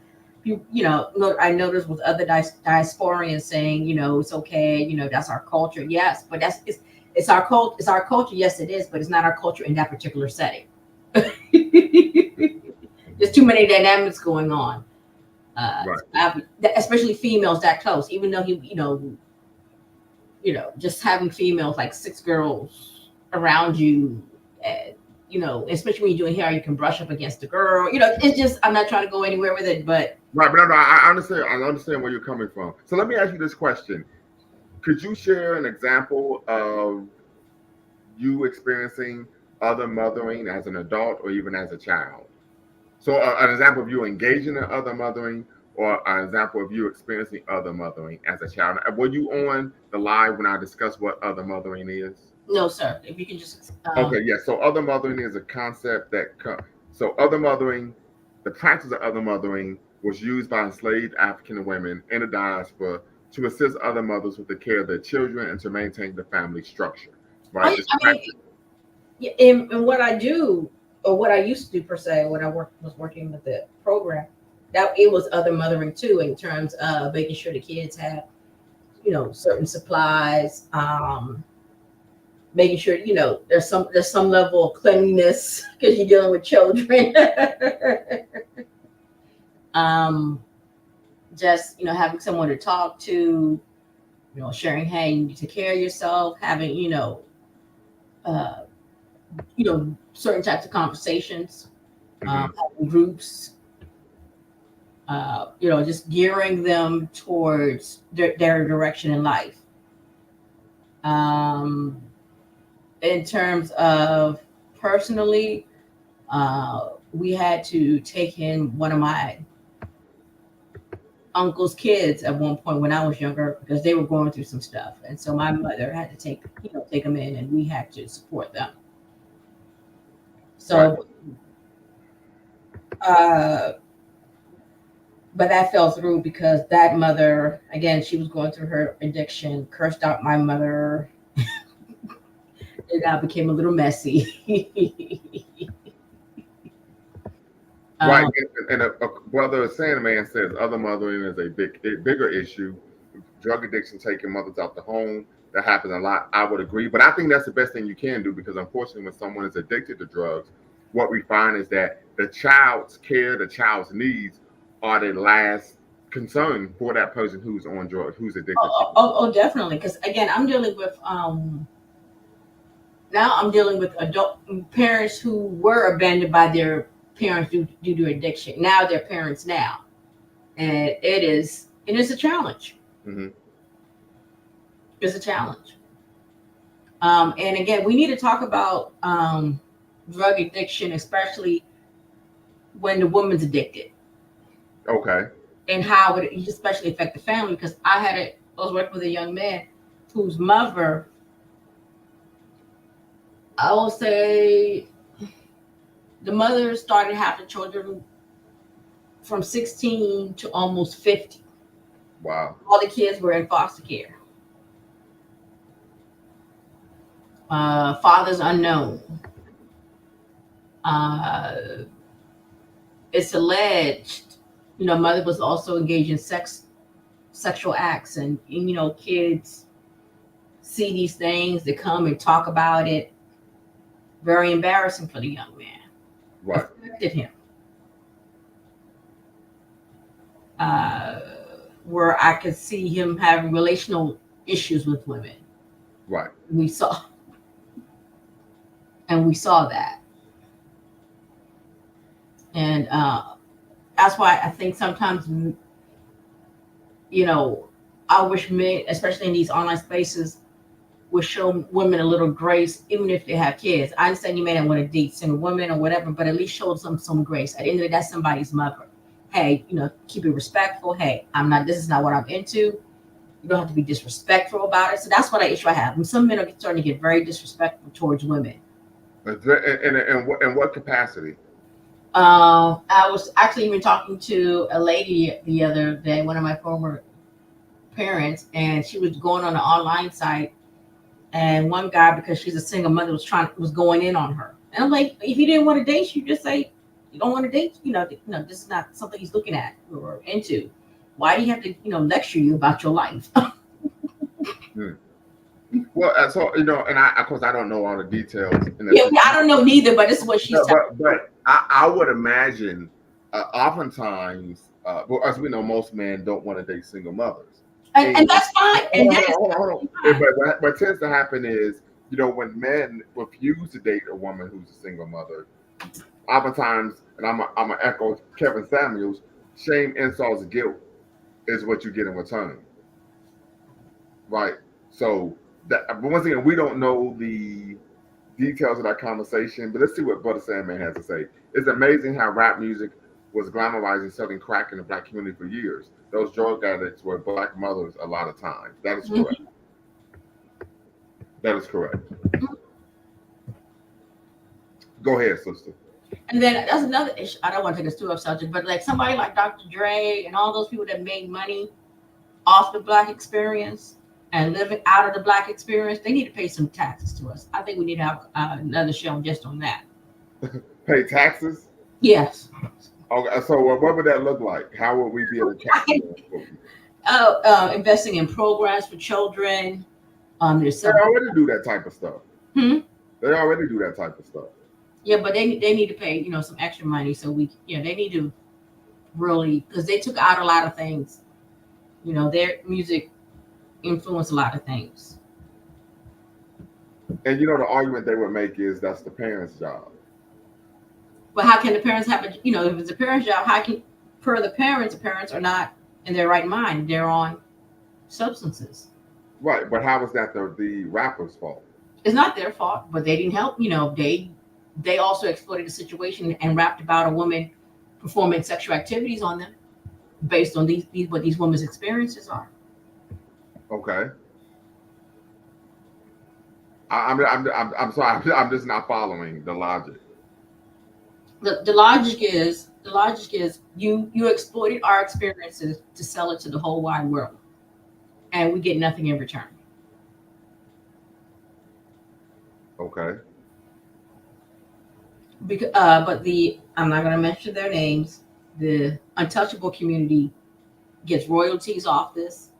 I noticed with other diasporians saying, it's okay, that's our culture. Yes, but it's our culture. It's our culture. Yes, it is, but it's not our culture in that particular setting. There's too many dynamics going on. Right. Especially females that close. Even though just having females like 6 girls around you. Especially when you're doing hair, you can brush up against the girl. It's just, I'm not trying to go anywhere with it, but right. But no, I understand. I understand where you're coming from. So let me ask you this question: could you share an example of you experiencing other mothering as an adult or even as a child? So an example of you engaging in other mothering, or an example of you experiencing other mothering as a child. Were you on the live when I discussed what other mothering is? No, sir. If you can just okay, yeah. So other mothering is a concept so other mothering, the practice of other mothering was used by enslaved African women in the diaspora to assist other mothers with the care of their children and to maintain the family structure. Right. And what I do, or what I used to do per se, when I was working with the program, that it was other mothering too, in terms of making sure the kids have, certain supplies, making sure there's some level of cleanliness because you're dealing with children. Just having someone to talk to, sharing, hey, you need to take care of yourself, having certain types of conversations, having groups, just gearing them towards their direction in life. In terms of personally, we had to take in one of my uncle's kids at one point when I was younger because they were going through some stuff, and so my mother had to take them in, and we had to support them. So, but that fell through because that mother, again, she was going through her addiction, cursed out my mother. It now became a little messy. Right, and a brother saying, man says other mothering is a bigger issue. Drug addiction taking mothers out the home, that happens a lot. I would agree, but I think that's the best thing you can do, because unfortunately, when someone is addicted to drugs, what we find is that the child's care, the child's needs, are the last concern for that person who's on drugs, who's addicted. Oh, definitely. Because again, I'm dealing with adult parents who were abandoned by their parents due to addiction. Now they're parents now, and it is a challenge. Mm-hmm. It's a challenge. And again, we need to talk about drug addiction, especially when the woman's addicted. Okay. And how it especially affect the family, because I was working with a young man whose mother, I will say, the mother started having children from 16 to almost 50. Wow. All the kids were in foster care. Fathers unknown. It's alleged, mother was also engaged in sex sexual acts, and kids see these things, they come and talk about it. Very embarrassing for the young man. Right. Affected him. Uh, where I could see him having relational issues with women. Right. We saw that, and that's why I think sometimes, I wish men, especially in these online spaces, would show women a little grace, even if they have kids. I understand you may not want to date single women or whatever, but at least show them some grace. At the end of the day, that's somebody's mother. Hey, keep it respectful. Hey, this is not what I'm into. You don't have to be disrespectful about it. So that's what issue I have. And some men are starting to get very disrespectful towards women. In what capacity? I was actually even talking to a lady the other day, one of my former parents, and she was going on an online site, and one guy, because she's a single mother, was going in on her. And I'm like, if you didn't want to date, you just say you don't want to date. This is not something he's looking at or into. Why do you have to, lecture you about your life? Well, so and of course I don't know all the details. I don't know neither, but this is what she's telling. But I would imagine, oftentimes, well, as we know, most men don't want to date single mothers, and that's fine. And hold on. But what tends to happen is, when men refuse to date a woman who's a single mother, oftentimes, and I'm gonna echo Kevin Samuels, shame, insults, guilt is what you get in return, right? So but once again, we don't know the details of that conversation, but let's see what Brother Sandman has to say. It's amazing how rap music was glamorizing selling crack in the black community for years. Those drug addicts were black mothers a lot of times. That is correct. That is correct. Go ahead, sister. And then that's another issue. I don't want to take us too off subject, but like somebody like Dr. Dre and all those people that made money off the black experience and living out of the black experience, they need to pay some taxes to us. I think we need to have another show just on that. Pay taxes? Yes. Okay, so what would that look like? How would we be able to investing in programs for children. They already do that type of stuff. They already do that type of stuff. Yeah, but they need to pay, some extra money, so they need to really, because they took out a lot of things. Their music influenced a lot of things. And the argument they would make is that's the parents' job. But how can the parents have if it's a parent's job, how can, per the parents are not in their right mind. They're on substances. Right, but how is that the rapper's fault? It's not their fault, but they didn't help. They also exploited the situation and rapped about a woman performing sexual activities on them based on what these women's experiences are. Okay. I'm sorry. I'm just not following the logic. The logic is you exploited our experiences to sell it to the whole wide world, and we get nothing in return. Okay. Because, I'm not going to mention their names. The untouchable community gets royalties off this.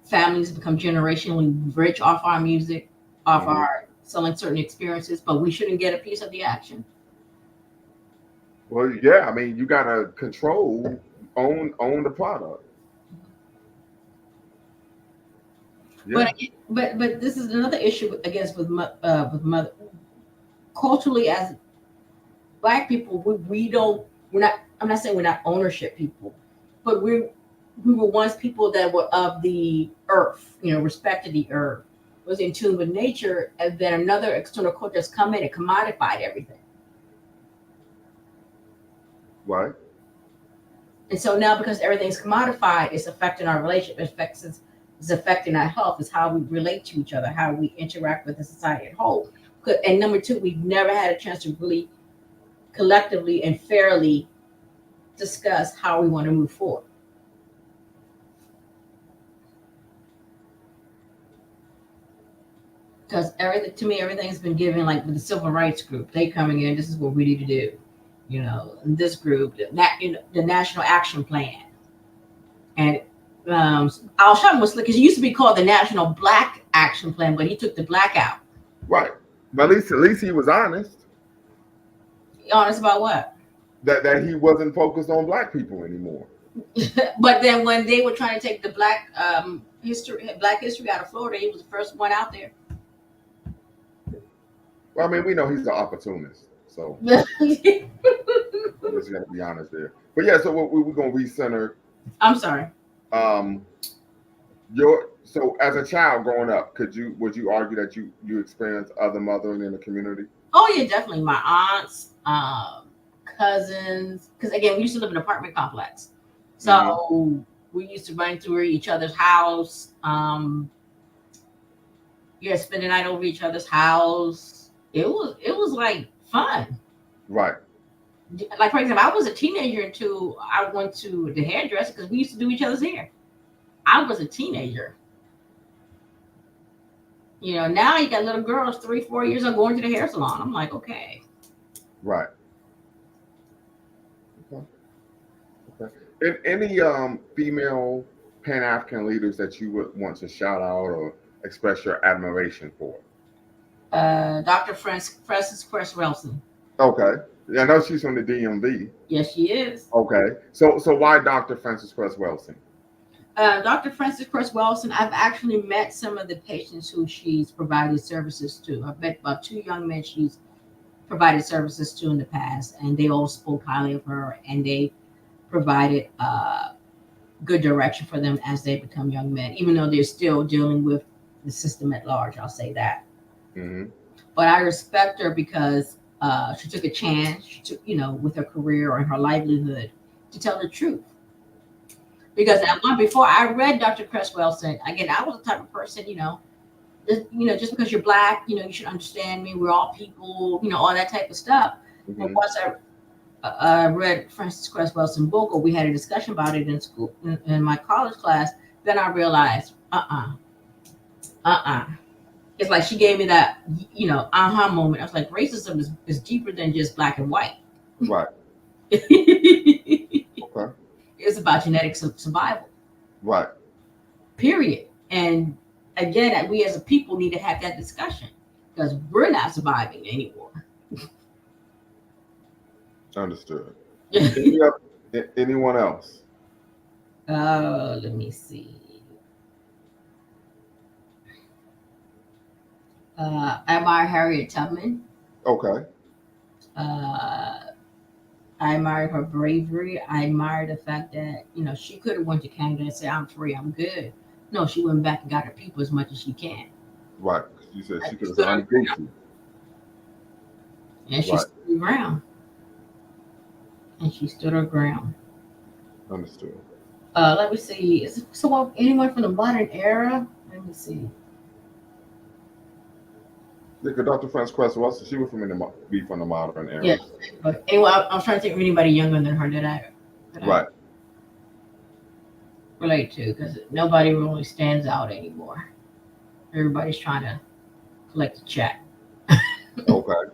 Families become generationally rich off our music, off our selling certain experiences, but we shouldn't get a piece of the action. Well, yeah, I mean, you got to own the product. Yeah. But this is another issue, I guess, with mother. Culturally, as Black people, we're not. I'm not saying we're not ownership people, but we were once people that were of the earth. Respected the earth, was in tune with nature, and then another external culture has come in and commodified everything. Right. And so now, because everything's commodified, it's affecting our relationship. It's affecting our health. It's how we relate to each other, how we interact with the society at whole. And number two, we've never had a chance to really collectively and fairly discuss how we want to move forward. Because everything's been given, like with the civil rights group, they coming in, this is what we need to do. This group, the National Action Plan. And Al Sharpton was because it used to be called the National Black Action Plan, but he took the black out. Right. But at least he was honest Honest about what? that he wasn't focused on black people anymore. But then when they were trying to take the black history out of Florida, he was the first one out there. Well, I mean, we know he's an opportunist, so we're just gonna be honest there. But yeah, so we're gonna recenter. I'm sorry. So as a child growing up, would you argue that you experienced other mothering in the community? Oh yeah, definitely. My aunts, cousins, because again, we used to live in an apartment complex, so we used to run through each other's house. Spend the night over each other's house. It was like fun. Right. Like for example, I was a teenager until I went to the hairdresser because we used to do each other's hair. I was a teenager. Now you got little girls 3-4 years old going to the hair salon. I'm like, okay. Right. Okay. And any female Pan-African leaders that you would want to shout out or express your admiration for? Dr. Frances Cress Welsing. Okay. Yeah, I know she's from the DMV. Yes, she is. Okay. So why Dr. Frances Cress Welsing? Dr. Frances Cress Welsing, I've actually met some of the patients who she's provided services to. I've met about 2 young men she's provided services to in the past, and they all spoke highly of her, and they provided good direction for them as they become young men, even though they're still dealing with the system at large. I'll say that. Mm-hmm. But I respect her because she took a chance, with her career and her livelihood, to tell the truth. Because before I read Dr. Cress Welsing, again, I was the type of person, just because you're black, you should understand me. We're all people, all that type of stuff. Mm-hmm. But once I read Frances Cress Welsing book, or we had a discussion about it in school, in my college class, then I realized, It's like she gave me that, aha moment. I was like, racism is deeper than just black and white. Right. Okay. It's about genetic survival. Right. Period. And again, we as a people need to have that discussion because we're not surviving anymore. Understood. Anyone else? Let me see. I admire Harriet Tubman. Okay. I admire her bravery. I admire the fact that, she could have went to Canada and said, I'm free, I'm good. No, she went back and got her people as much as she can. Right. You said she could have gone Gucci. And she stood her ground. Understood. Let me see. Is anyone from the modern era? Let me see. Dr. Frances Cress Welsing, she was from the modern era. Yes, but anyway, I was trying to think of anybody younger than her that I relate to, because nobody really stands out anymore. Everybody's trying to collect a check. Okay.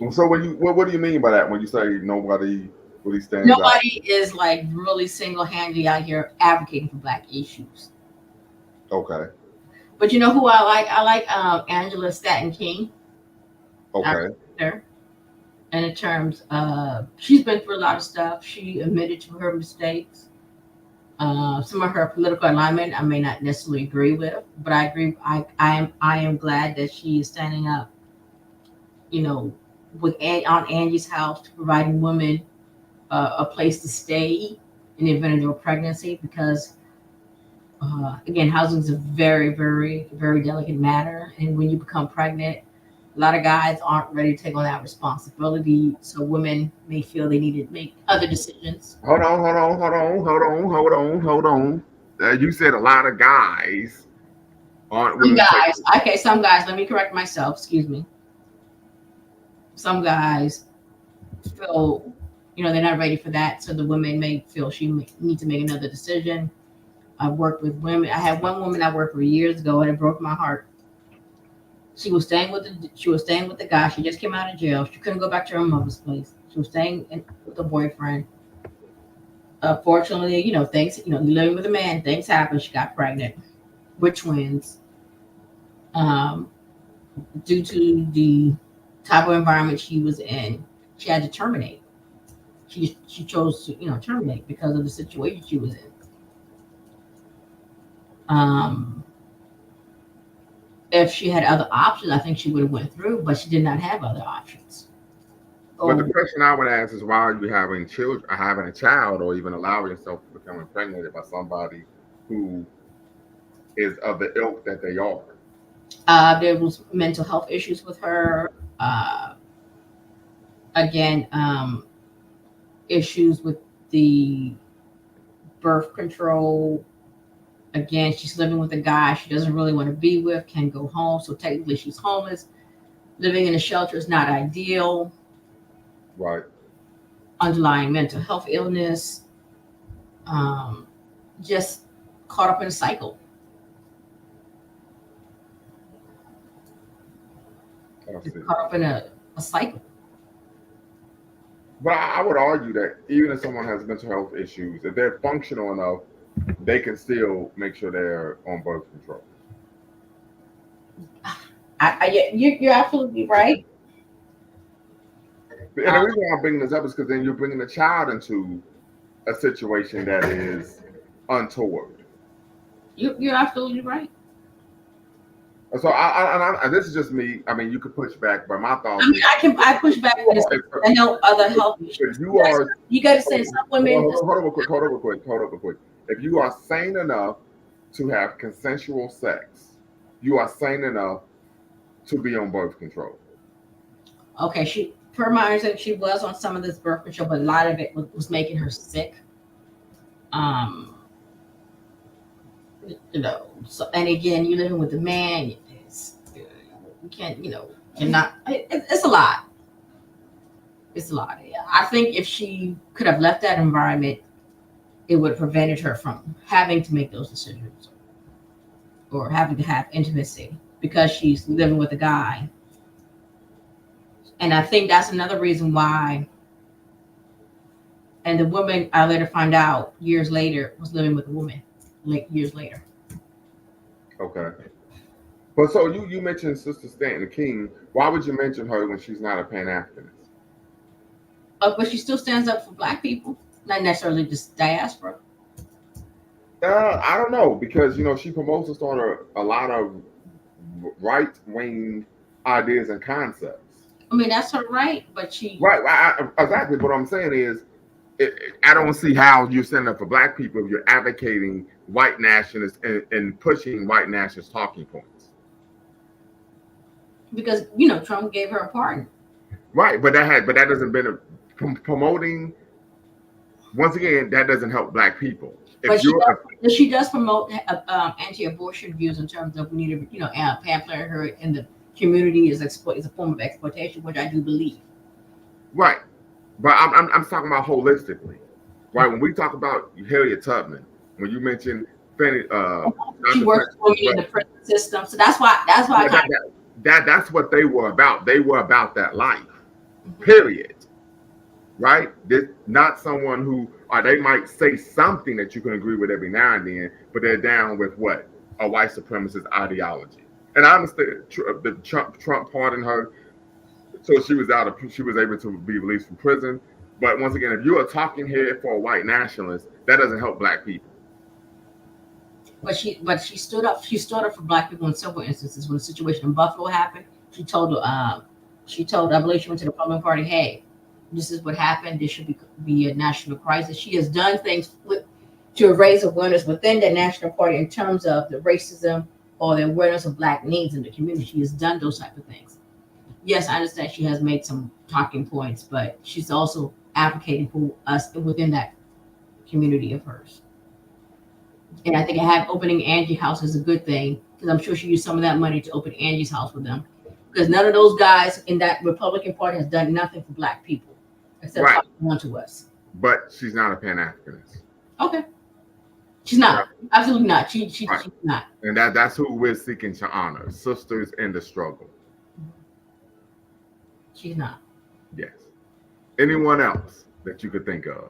So what do you mean by that when you say nobody really stands out? Nobody is like really single-handedly out here advocating for black issues. Okay. But you know who I like? I like Angela Stanton King. Okay. And in terms of, she's been through a lot of stuff. She admitted to her mistakes. Some of her political alignment I may not necessarily agree with, but I agree. I am glad that she is standing up, on Angie's House, to providing women a place to stay in the event of their pregnancy, because again, housing is a very, very, very delicate matter. And when you become pregnant, a lot of guys aren't ready to take on that responsibility. So women may feel they need to make other decisions. Hold on. You said a lot of guys aren't willing. Some guys, let me correct myself. Excuse me. Some guys feel, they're not ready for that. So the women may feel she need to make another decision. I've worked with women. I had one woman I worked with years ago, and it broke my heart. She was staying with the guy. She just came out of jail. She couldn't go back to her mother's place. She was staying with a boyfriend. Unfortunately, things, living with a man, things happen. She got pregnant with twins. Um, Due to the type of environment she was in, she had to terminate. She chose to, terminate because of the situation she was in. Um, if she had other options, I think she would have went through, but she did not have other options. But the Oh, question I would ask is, why are you having children, having a child, or even allowing yourself to become impregnated by somebody who is of the ilk that they are? there was mental health issues with her. Again, issues with the birth control. Again, she's living with a guy she doesn't really want to be with, can go home. So technically, she's homeless. Living in a shelter is not ideal. Right. Underlying mental health illness. Um, just caught up in a cycle. I Just see. caught up in a cycle. But I would argue that even if someone has mental health issues, if they're functional enough, they can still make sure they're on birth control. You're absolutely right. And the reason why I'm bringing this up is because then you're bringing the child into a situation that is untoward. You're absolutely right. So this is just me. I mean, you could push back, but my thoughts I mean, is, I push back with this. I know other health issues. if you are, You got to say some women. hold up real quick. If you are sane enough to have consensual sex, you are sane enough to be on birth control. Okay, per my understanding, she was on some of this birth control, but a lot of it was making her sick. Um, So, and again, you're living with a man. You can't, you're not. It's a lot. It's a lot. I think if she could have left that environment, it would have prevented her from having to make those decisions or having to have intimacy because she's living with a guy. And I think that's another reason why. And the woman, I later find out years later, was living with a woman, like years later. Okay. But so you mentioned Sister Stanton King. Why would you mention her when she's not a Pan Africanist? But she still stands up for Black people, not necessarily just diaspora. I don't know, because she promotes and started a lot of right wing ideas and concepts. I mean, that's her right, but she Right. Exactly. What I'm saying is, I don't see how you're standing up for Black people if you're advocating white nationalists and pushing white nationalist talking points. because Trump gave her a pardon. Right, but that doesn't been promoting. Once again, that doesn't help Black people. But she does promote anti-abortion views in terms of we need to, Planned Parenthood in the community is a form of exploitation, which I do believe. Right, but I'm talking about holistically. Right, when we talk about Harriet Tubman, when you mentioned Fanny, she works for me in the prison system, so that's why that's what they were about. They were about that life. Period. Right? Not someone who, or they might say something that you can agree with every now and then, but they're down with what? A white supremacist ideology. And I understand Trump pardoned her, so she was able to be released from prison. But once again, if you're a talking head for a white nationalist, that doesn't help Black people. But she stood up. She stood up for Black people in several instances. When the situation in Buffalo happened, she told, I believe she went to the Republican Party, hey, this is what happened. This should be a national crisis. She has done things to raise awareness within the national party in terms of the racism or the awareness of Black needs in the community. She has done those type of things. Yes, I understand she has made some talking points, but she's also advocating for us within that community of hers. And I think opening Angie House is a good thing because I'm sure she used some of that money to open Angie's House with them. Because none of those guys in that Republican Party has done nothing for Black people except talking on to us. But she's not a Pan Africanist. Okay. She's not. Right. Absolutely not. She's not. And that's who we're seeking to honor. Sisters in the struggle. She's not. Yes. Anyone else that you could think of?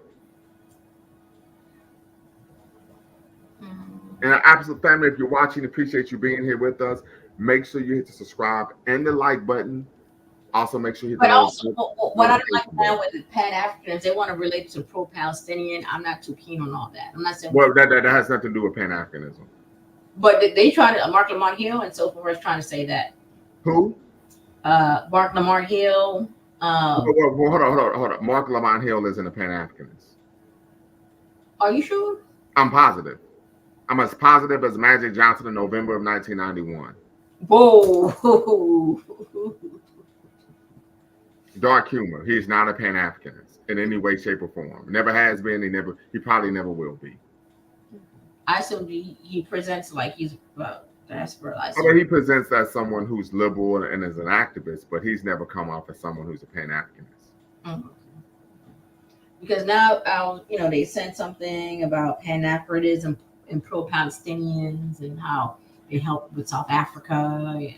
And absolute family, if you're watching, appreciate you being here with us. Make sure you hit the subscribe and the like button. Also, make sure you hit the But also, what I don't like notification bell. now with the Pan Africans, they want to relate to pro Palestinian. I'm not too keen on all that. I'm not saying, Well, that has nothing to do with Pan Africanism. but they try to Mark Lamont Hill and so forth is trying to say that. Who? Mark Lamont Hill. Hold on. Mark Lamont Hill isn't a Pan Africanist. Are you sure? I'm positive. I'm as positive as Magic Johnson in November of 1991. Whoa. Dark humor. He's not a Pan Africanist in any way, shape, or form. Never has been. He probably never will be. I assume he presents like he's desperate. I mean, he presents as someone who's liberal and as an activist, but he's never come off as someone who's a Pan Africanist. Mm-hmm. Because now, they said something about Pan Africanism and pro Palestinians and how they help with South Africa. And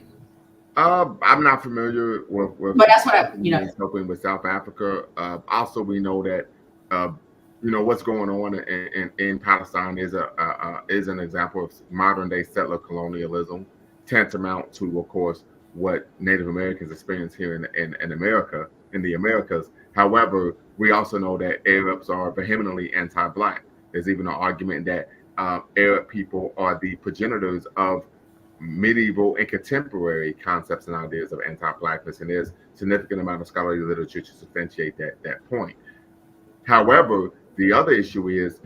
I'm not familiar with but that's what helping with South Africa. Also, we know that what's going on in Palestine is an example of modern day settler colonialism, tantamount to, of course, what Native Americans experience here in America, in the Americas. However, we also know that Arabs are vehemently anti-Black. There's even an argument that Arab people are the progenitors of medieval and contemporary concepts and ideas of anti-Blackness, and there's significant amount of scholarly literature to substantiate that point. However, the other issue is,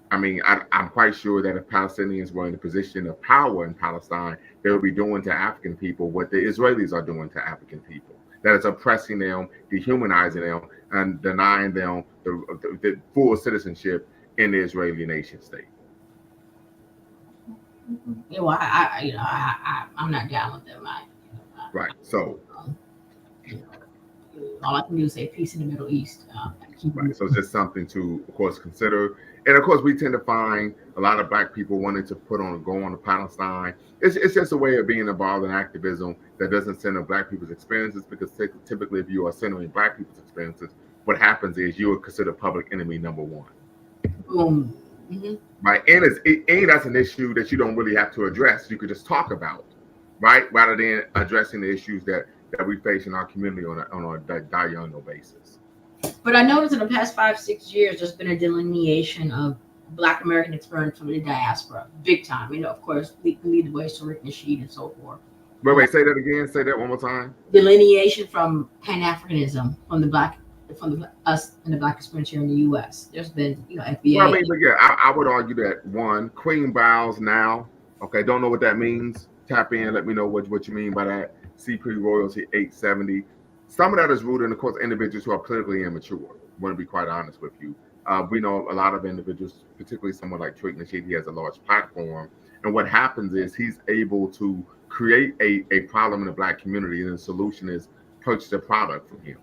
I'm quite sure that if Palestinians were in a position of power in Palestine, they would be doing to African people what the Israelis are doing to African people. That is oppressing them, dehumanizing them, and denying them the full citizenship in the Israeli nation state. Well, I'm not down with them. Right. So, all I can do is say peace in the Middle East. Right. So it's just something to, of course, consider. And of course, we tend to find a lot of Black people wanting to go on to Palestine. It's just a way of being involved in activism that doesn't center Black people's experiences, because typically if you are centering Black people's experiences, what happens is you are considered public enemy number one. Boom. Mm-hmm. Right. And that's an issue that you don't really have to address. You could just talk about, right? Rather than addressing the issues that we face in our community on a diurnal basis. But I noticed in the past 5-6 years, there's been a delineation of Black American experience from the diaspora, big time. Of course, we lead the way to Rick Nasheed and so forth. Wait, say that again. Say that one more time. Delineation from Pan-Africanism from us and the Black experience here in the U.S. There's been, FBA. Well, but yeah, I would argue that one, Queen bows now. Okay, don't know what that means. Tap in. Let me know what you mean by that. CP Royalty 870. Some of that is rooted in, of course, individuals who are politically immature. I want to be quite honest with you. We know a lot of individuals, particularly someone like Rick Nasheed, he has a large platform. And what happens is he's able to create a problem in the Black community, and the solution is purchase a product from him.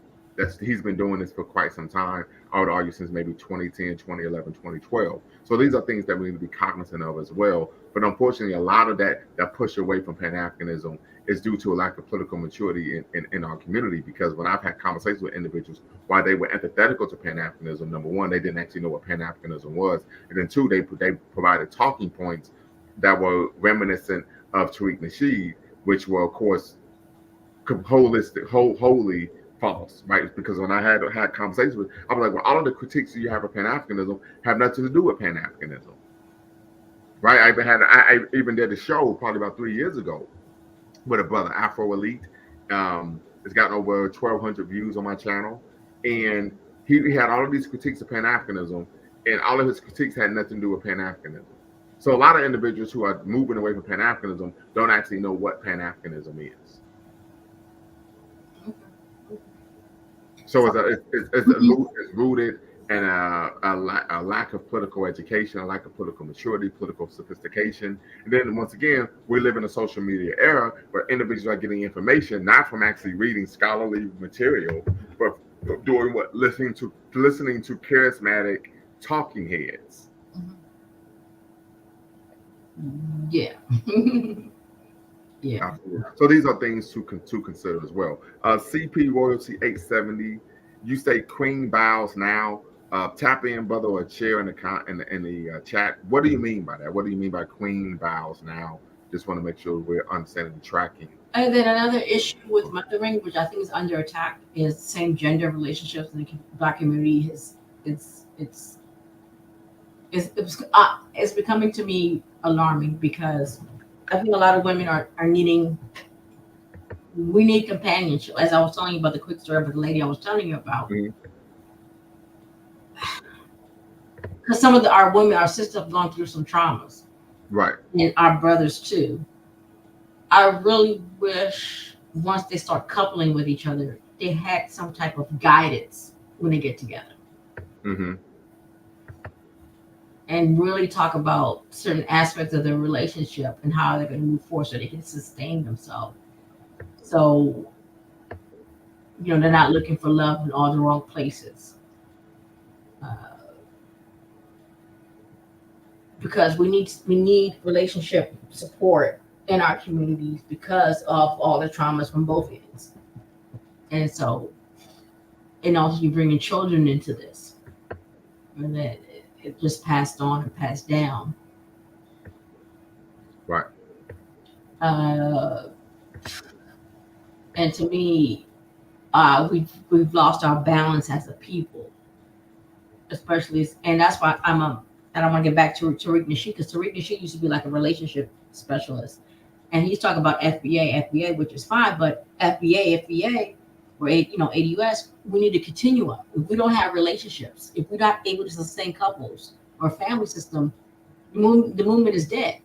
He's been doing this for quite some time. I would argue since maybe 2010, 2011, 2012. So these are things that we need to be cognizant of as well. But unfortunately, a lot of that push away from Pan-Africanism is due to a lack of political maturity in our community. Because when I've had conversations with individuals, while they were antithetical to Pan-Africanism, number one, they didn't actually know what Pan-Africanism was. And then two, they provided talking points that were reminiscent of Tariq Nasheed, which were, of course, wholly false, right? Because when I had conversations with, I was like, well, all of the critiques you have of Pan-Africanism have nothing to do with Pan-Africanism, right? I even did a show probably about 3 years ago with a brother, Afro Elite. It's gotten over 1,200 views on my channel, and he had all of these critiques of Pan-Africanism, and all of his critiques had nothing to do with Pan-Africanism. So a lot of individuals who are moving away from Pan-Africanism don't actually know what Pan-Africanism is. So it's rooted in a lack of political education, a lack of political maturity, political sophistication. And then once again, we live in a social media era where individuals are getting information not from actually reading scholarly material, but doing what? Listening to charismatic talking heads. Yeah. Yeah. Absolutely. So these are things to consider as well. CP Royalty 870. You say Queen bows now. Tap in, brother, or share in the chat. What do you mean by that? What do you mean by queen vows now? Just want to make sure we're understanding the tracking. And then another issue with mothering, which I think is under attack, is same gender relationships in the Black community. It's it's it's becoming to me alarming because I think a lot of women are needing. We need companionship. As I was telling you about the quick story of the lady I was telling you about, Mhm. because some of our women, our sisters, have gone through some traumas, Right. and our brothers too. I really wish once they start coupling with each other, they had some type of guidance when they get together Mm-hmm. and really talk about certain aspects of their relationship and how they're going to move forward so they can sustain themselves. So, they're not looking for love in all the wrong places. Uh, because we need relationship support in our communities because of all the traumas from both ends. And so, and also you bringing children into this, and that it just passed on and passed down. Right. Uh, and to me, we've lost our balance as a people, especially, and that's why and I want to get back to Tariq Nasheed because Tariq Nasheed used to be like a relationship specialist, and he's talking about FBA, which is fine, but FBA, or ADUS, we need to continue up. If we don't have relationships, if we're not able to sustain couples or family system, the movement is dead.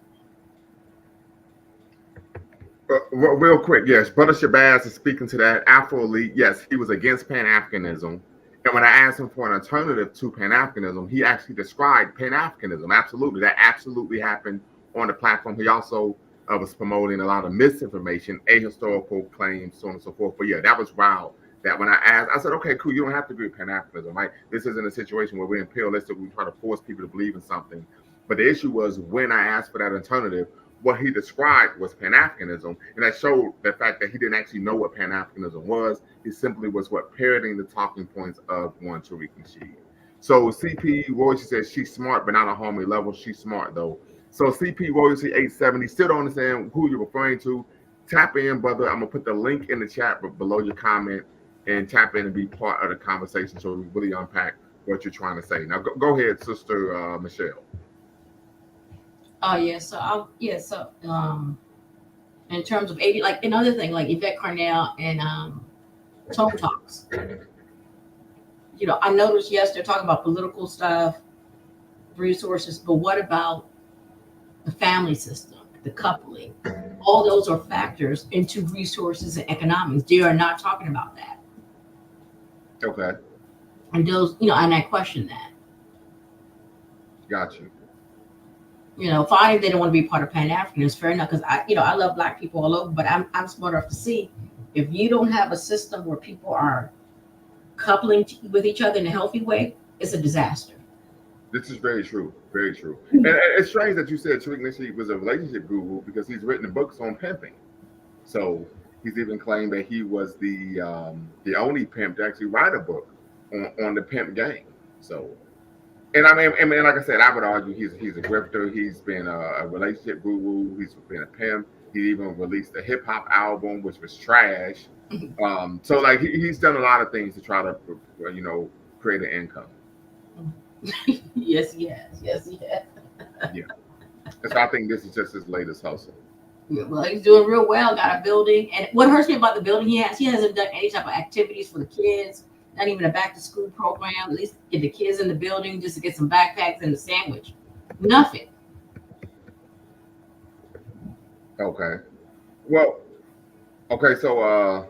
Real quick, yes, Brother Shabazz is speaking to that. Afro Elite, yes, he was against Pan Africanism. And when I asked him for an alternative to Pan Africanism, he actually described Pan Africanism. Absolutely. That absolutely happened on the platform. He also was promoting a lot of misinformation, ahistorical claims, so on and so forth. But yeah, that was wild. That when I asked, I said, okay, cool, you don't have to agree with Pan Africanism, right? This isn't a situation where we're imperialistic, we try to force people to believe in something. But the issue was when I asked for that alternative, what he described was Pan Africanism, and that showed the fact that he didn't actually know what Pan Africanism was. He simply was parroting the talking points of one Tariq Nasheed. So CP Royce says she's smart, but not on a homie level. She's smart though. So CP Royce 870 still don't understand who you're referring to. Tap in, brother. I'm gonna put the link in the chat below your comment and tap in and be part of the conversation so we really unpack what you're trying to say. Now go ahead, Sister Michelle. Oh yeah, so in terms of 80, like another thing, like Yvette Carnell and Tone Talks. I noticed, yes, they're talking about political stuff, resources, but what about the family system, the coupling? All those are factors into resources and economics. They are not talking about that. Okay, And those, and I question that. got you. Fine if they don't want to be part of Pan African, it's fair enough because I love Black people all over, but I'm smart enough to see if you don't have a system where people are coupling with each other in a healthy way, it's a disaster. This is very true. Very true. And it's strange that you said Tariq Nasheed was a relationship guru because he's written books on pimping. So he's even claimed that he was the only pimp to actually write a book on the pimp game. So, and I mean, like I said, I would argue he's a grifter. He's been a relationship guru. He's been a pimp. He even released a hip hop album, which was trash. So like he's done a lot of things to try to create an income. Yes, he has. Yes, he has. Yeah. And so I think this is just his latest hustle. Well, he's doing real well. Got a building, and what hurts me about the building he hasn't done any type of activities for the kids. Not even a back to school program. At least get the kids in the building just to get some backpacks and a sandwich. Nothing. Okay. Well, okay, so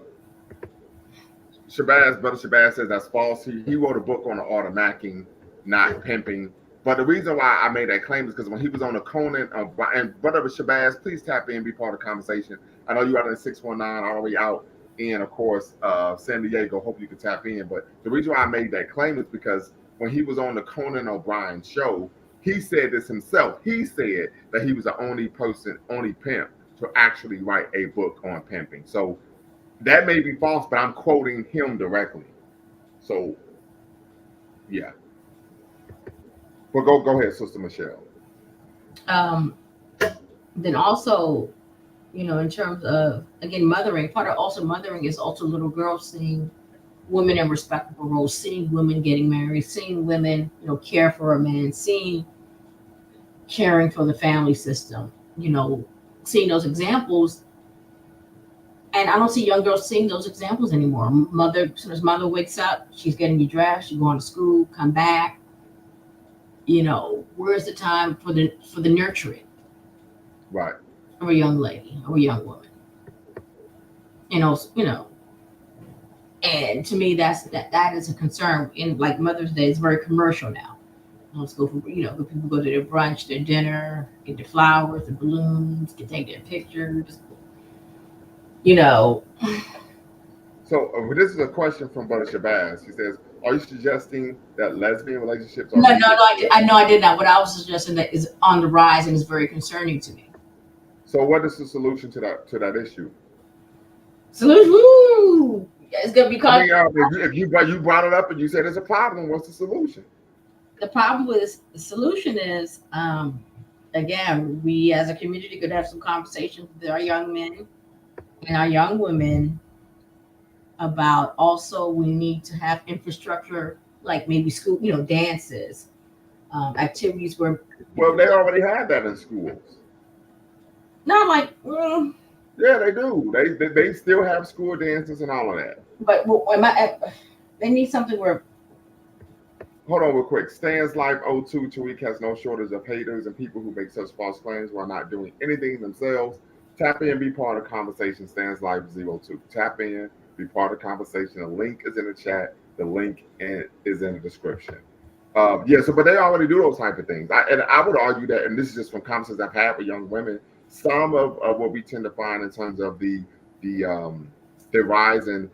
Brother Shabazz says that's false. He wrote a book on the art of macking, not pimping. But the reason why I made that claim is because when he was on the Conan, and Brother Shabazz, please tap in, be part of the conversation. I know you out in 619, all the way out in, of course, San Diego. Hope you can tap in. But the reason why I made that claim is because when he was on the Conan O'Brien show, he said this himself. He said that he was the only pimp to actually write a book on pimping. So that may be false, but I'm quoting him directly. So, yeah. Well, go ahead, Sister Michelle. Um, then also, in terms of again mothering, part of also mothering is also little girls seeing women in respectable roles, seeing women getting married, seeing women, care for a man, seeing caring for the family system, seeing those examples. And I don't see young girls seeing those examples anymore. Mother, as soon as mother wakes up, she's getting you dressed, she's going to school, come back. Where's the time for the nurturing Right. of a young lady or a young woman? You know, and to me, that is a concern. In like Mother's Day, it's very commercial now. Let's go for people go to their brunch, their dinner, get their flowers, their balloons, can take their pictures. You know, So this is a question from Brother Shabazz. He says, "Are you suggesting that lesbian relationships are no, no, legal?" no, I did not. What I was suggesting that is on the rise and is very concerning to me. So what is the solution to that issue? So, woo, it's gonna be I called. mean, if you brought it up and you said it's a problem, what's the solution? The problem with the solution is, again, we as a community could have some conversations with our young men and our young women about also we need to have infrastructure like maybe school, dances, activities where Well, they already have that in schools. not like, Yeah, they do. They still have school dances and all of that. but they need something where Hold on real quick. Stan's Life O2 Tariq has no shortage of haters and people who make such false claims while not doing anything themselves. Tap in, be part of the conversation. Stan's Life 02. Tap in, be part of the conversation. The link is in the chat. The link is in the description. Yeah, so but they already do those type of things. And I would argue that, and this is just from conversations I've had with young women, some of what we tend to find in terms of the rise in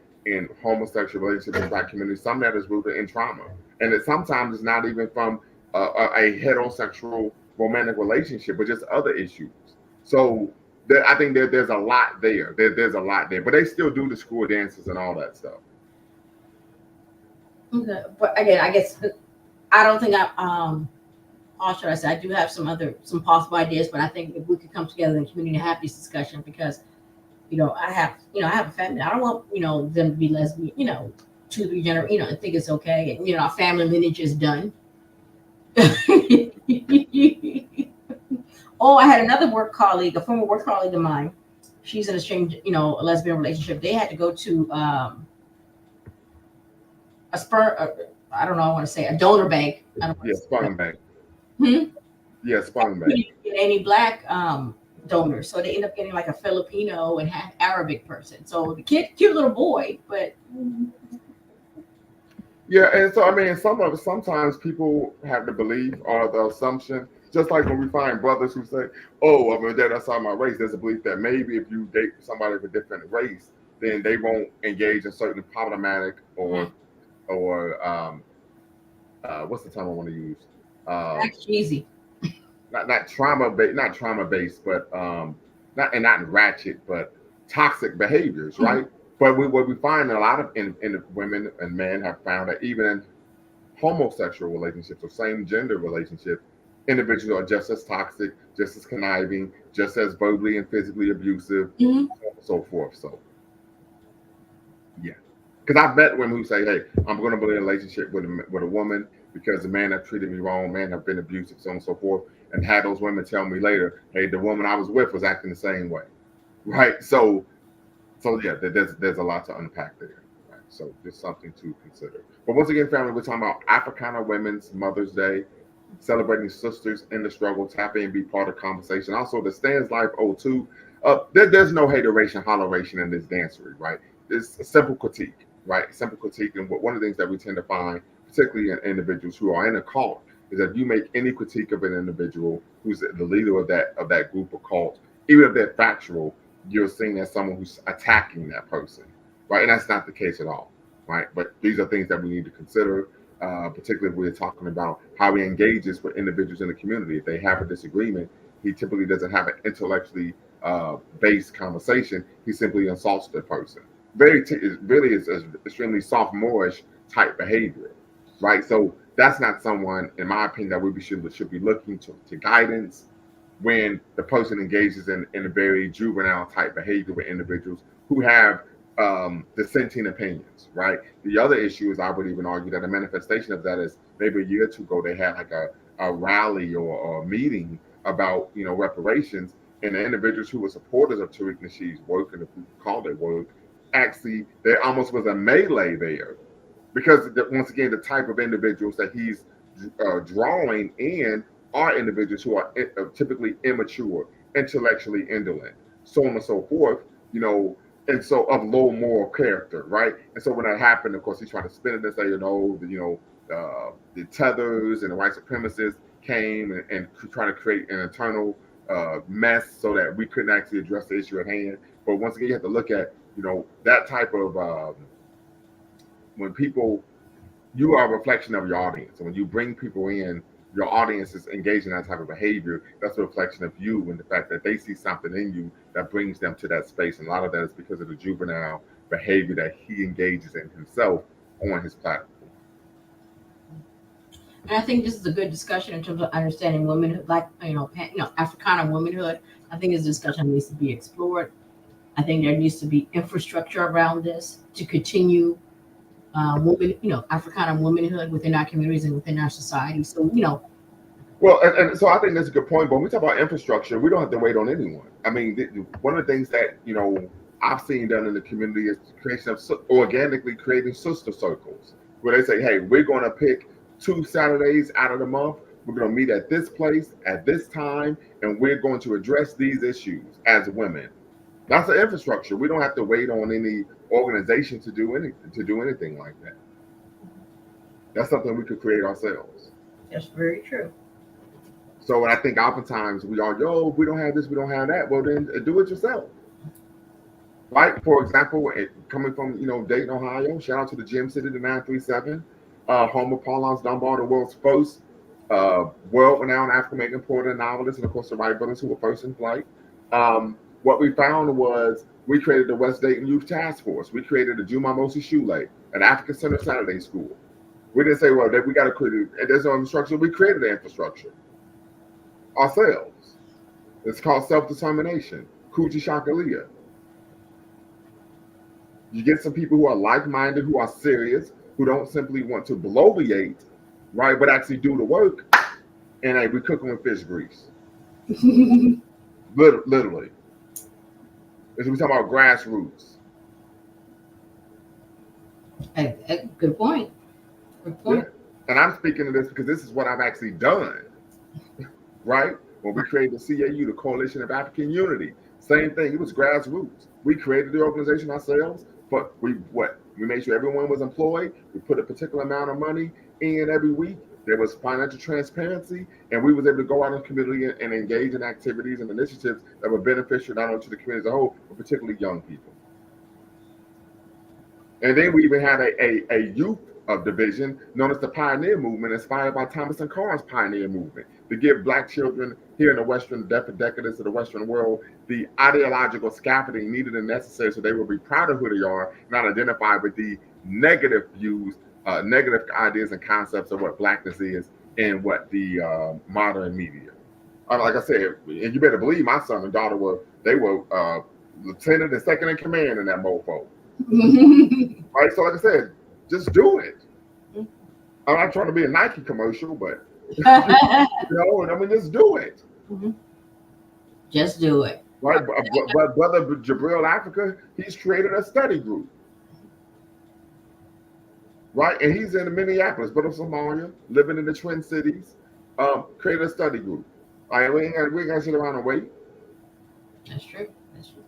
homosexual relationships in the Black community, some of that is rooted in trauma, and it sometimes it's not even from a heterosexual romantic relationship, but just other issues. So I think there's a lot there. There's a lot there, but they still do the school dances and all that stuff. okay, but again, I guess I don't think how should I say? I do have some possible ideas, but I think if we could come together in community and have this discussion, because I have a family. I don't want them to be lesbian. 2-3 generations. I think it's okay, and our family lineage is done. Oh, I had another work colleague, a former work colleague of mine. She's in a strange, a lesbian relationship. They had to go to a sperm. I don't know. I want to say a donor bank. I don't Yeah, sperm bank. Hmm? Yeah, sperm bank. Get any black donors, so they end up getting like a Filipino and half Arabic person. So the cute little boy, but Yeah, and so I mean, sometimes people have the belief or the assumption, just like when we find brothers who say, "Oh, I mean, that's not my race." There's a belief that maybe if you date somebody of a different race, then they won't engage in certain problematic or what's the term I want to use? that's cheesy. Not trauma based, but not ratchet, but toxic behaviors, Mhm. right? But what we find a lot of in women and men have found that even in homosexual relationships or same gender relationships, individuals are just as toxic, just as conniving, just as verbally and physically abusive, Mhm. so forth. So yeah, because I've met women who say, "Hey, I'm going to be in a relationship with a woman because the man have treated me wrong, man have been abusive, so on and so forth," and had those women tell me later, "Hey, the woman I was with was acting the same way," right? So yeah, there's a lot to unpack there. Right? So just something to consider. But once again, family, we're talking about Africana Women's Mother's Day, celebrating sisters in the struggle. Tap in, be part of the conversation. Also, the Stands Life O2. There's no hateration, holleration in this dancery, right? It's a simple critique, right? Simple critique. And one of the things that we tend to find, particularly in individuals who are in a cult, is that you make any critique of an individual who's the leader of that group or cult, even if they're factual, you're seen as someone who's attacking that person, right? And that's not the case at all, right? But these are things that we need to consider, particularly if we're talking about how he engages with individuals in the community. If they have a disagreement, he typically doesn't have an intellectually based conversation. He simply insults the person. It really is extremely sophomorish type behavior, right? So that's not someone, in my opinion, that we should be looking to guidance when the person engages in a very juvenile type behavior with individuals who have dissenting opinions, right? The other issue is I would even argue that a manifestation of that is maybe a year or two ago they had like a rally or a meeting about reparations, and the individuals who were supporters of Tariq Nasheed's work, and if we call it work, actually there almost was a melee there because once again the type of individuals that he's drawing in are individuals who are typically immature, intellectually indolent, so on and so forth, and so of low moral character, right? And so when that happened, of course, he's trying to spin it and say, the tethers and the white supremacists came and trying to create an internal mess so that we couldn't actually address the issue at hand. But once again, you have to look at, that type of when people, you are a reflection of your audience. And when you bring people in, your audience is engaged in that type of behavior. That's a reflection of you and the fact that they see something in you that brings them to that space. And a lot of that is because of the juvenile behavior that he engages in himself on his platform. And I think this is a good discussion in terms of understanding womanhood, like Africana womanhood. I think this discussion needs to be explored. I think there needs to be infrastructure around this to continue Africana womanhood within our communities and within our society. So, Well, and so I think that's a good point. But when we talk about infrastructure, we don't have to wait on anyone. I mean, one of the things that, I've seen done in the community is the creation of organically creating sister circles where they say, hey, we're going to pick 2 Saturdays out of the month. We're going to meet at this place at this time, and we're going to address these issues as women. That's the infrastructure. We don't have to wait on any organization to do anything like that. That's something we could create ourselves. That's very true. So, and I think oftentimes we are, we don't have this, we don't have that. Well, then do it yourself. Right? For example, coming from, Dayton, Ohio, shout out to the Gym City, the 937, home of Paul Laurence Dunbar, the world's first world-renowned African-American poet and novelist, and of course the Wright brothers who were first in flight. What we found was we created the West Dayton Youth Task Force. We created the Juma Mosi Shule, an African Center Saturday school. We didn't say, well, that we got to create it. There's no infrastructure. We created the infrastructure ourselves. It's called self-determination, Kuji Shakalia. You get some people who are like-minded, who are serious, who don't simply want to bloviate, right, but actually do the work, and hey, we cook them with fish grease. Literally. We're talking about grassroots. Good point. Good point. Yeah. And I'm speaking to this because this is what I've actually done, right? When we created the CAU, the Coalition of African Unity, same thing. It was grassroots. We created the organization ourselves, but we made sure everyone was employed. We put a particular amount of money in every week. There was financial transparency, and we was able to go out in the community and engage in activities and initiatives that were beneficial not only to the community as a whole, but particularly young people. And then we even had a youth division known as the Pioneer Movement, inspired by Thomas and Carr's Pioneer Movement, to give Black children here in the Western decadence of the Western world the ideological scaffolding needed and necessary so they will be proud of who they are, not identify with the negative views, negative ideas and concepts of what Blackness is and what the modern media. Like I said, and you better believe my son and daughter were lieutenant and second in command in that mofo. Right? So like I said, just do it. I'm not trying to be a Nike commercial, but just do it. Just do it. Right? But Brother Jabril Africa, he's created a study group. Right? And he's in Minneapolis, but of Somalia, living in the Twin Cities, created a study group. Like, we ain't got to sit around and wait. That's true. That's true.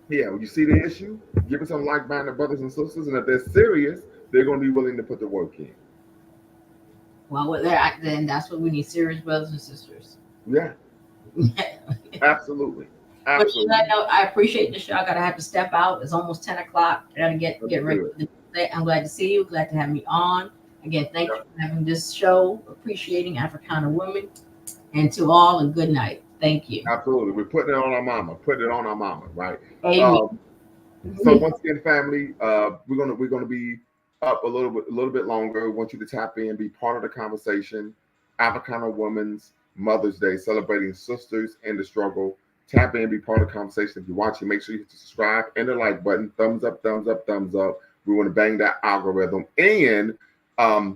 Yeah, when you see the issue, give it some like-minded brothers and sisters, and if they're serious, they're going to be willing to put the work in. Well, then that's what we need, serious brothers and sisters. Yeah. Absolutely. But I appreciate the show. I gotta have to step out. It's almost 10 o'clock. I gotta get ready for the day. I'm glad to see you. Glad to have me on. Again, thank you for having this show, appreciating Africana women. And to all, a good night. Thank you. Absolutely. We're putting it on our mama. Putting it on our mama, right? Amen. So once again, family, we're gonna be up a little bit longer. I want you to tap in, be part of the conversation. Africana Women's Mother's Day, celebrating sisters in the struggle. Tap in, be part of the conversation. If you're watching, make sure you hit the subscribe and the like button. Thumbs up, thumbs up, thumbs up. We want to bang that algorithm, and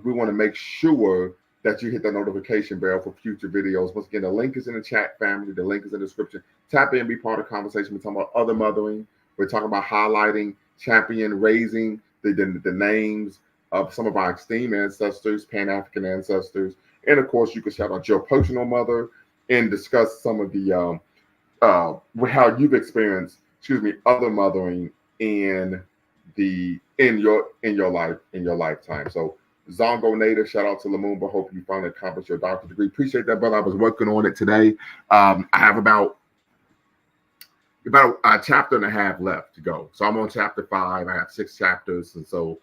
we want to make sure that you hit the notification bell for future videos. Once again, the link is in the chat, family. The link is in the description. Tap in, be part of the conversation. We're talking about other mothering. We're talking about highlighting, champion, raising the names of some of our esteemed ancestors, Pan-African ancestors. And of course, you can shout out your personal mother and discuss some of the how you've experienced, other mothering in your lifetime. So Zongo Native, shout out to Lumumba. Hope you finally accomplished your doctorate degree. Appreciate that, brother. I was working on it today. I have about a chapter and a half left to go. So I'm on chapter 5. I have 6 chapters, and so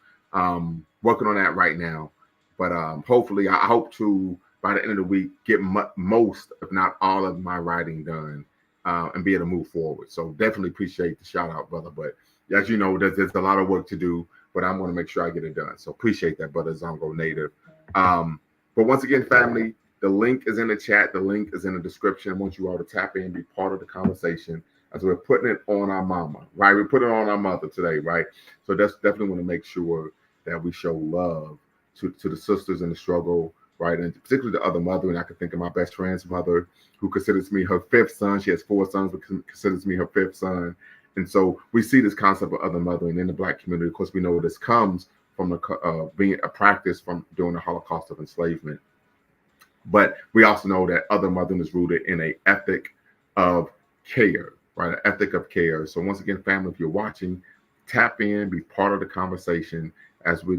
working on that right now. But hopefully, I hope to by the end of the week get most, if not all, of my writing done and be able to move forward. So definitely appreciate the shout out, brother. But as you know, there's a lot of work to do, but I'm going to make sure I get it done. So appreciate that, brother Zongo Native. But once again, family, the link is in the chat. The link is in the description. I want you all to tap in, be part of the conversation as we're putting it on our mama, right? We're putting it on our mother today, right? So that's definitely want to make sure that we show love to the sisters in the struggle, right? And particularly the other mother. And I can think of my best friend's mother who considers me her 5th son. She has 4 sons, but considers me her 5th son. And so we see this concept of other mothering in the Black community. Of course, we know this comes from the being a practice from during the Holocaust of enslavement. But we also know that other mothering is rooted in an ethic of care, right? An ethic of care. So once again, family, if you're watching, tap in, be part of the conversation as we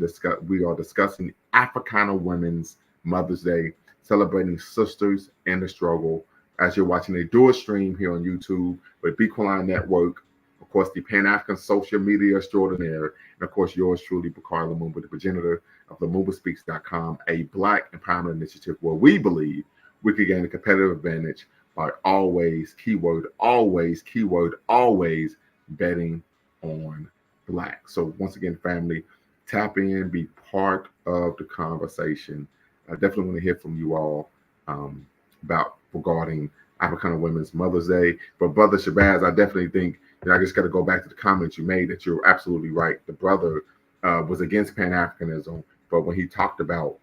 are discussing Africana Women's Mother's Day, celebrating sisters in the struggle. As you're watching a dual stream here on YouTube with Bequaline Network, of course, the Pan-African social media extraordinaire, and of course, yours truly, Bakari Lumumba, the progenitor of LumumbaSpeaks.com, a Black empowerment initiative where we believe we could gain a competitive advantage by always, keyword, always betting on Black. So once again, family, tap in, be part of the conversation. I definitely want to hear from you all about regarding Africana Women's Mother's Day. But Brother Shabazz, I definitely think I just got to go back to the comments you made that you're absolutely right. The brother was against Pan-Africanism, but when he talked about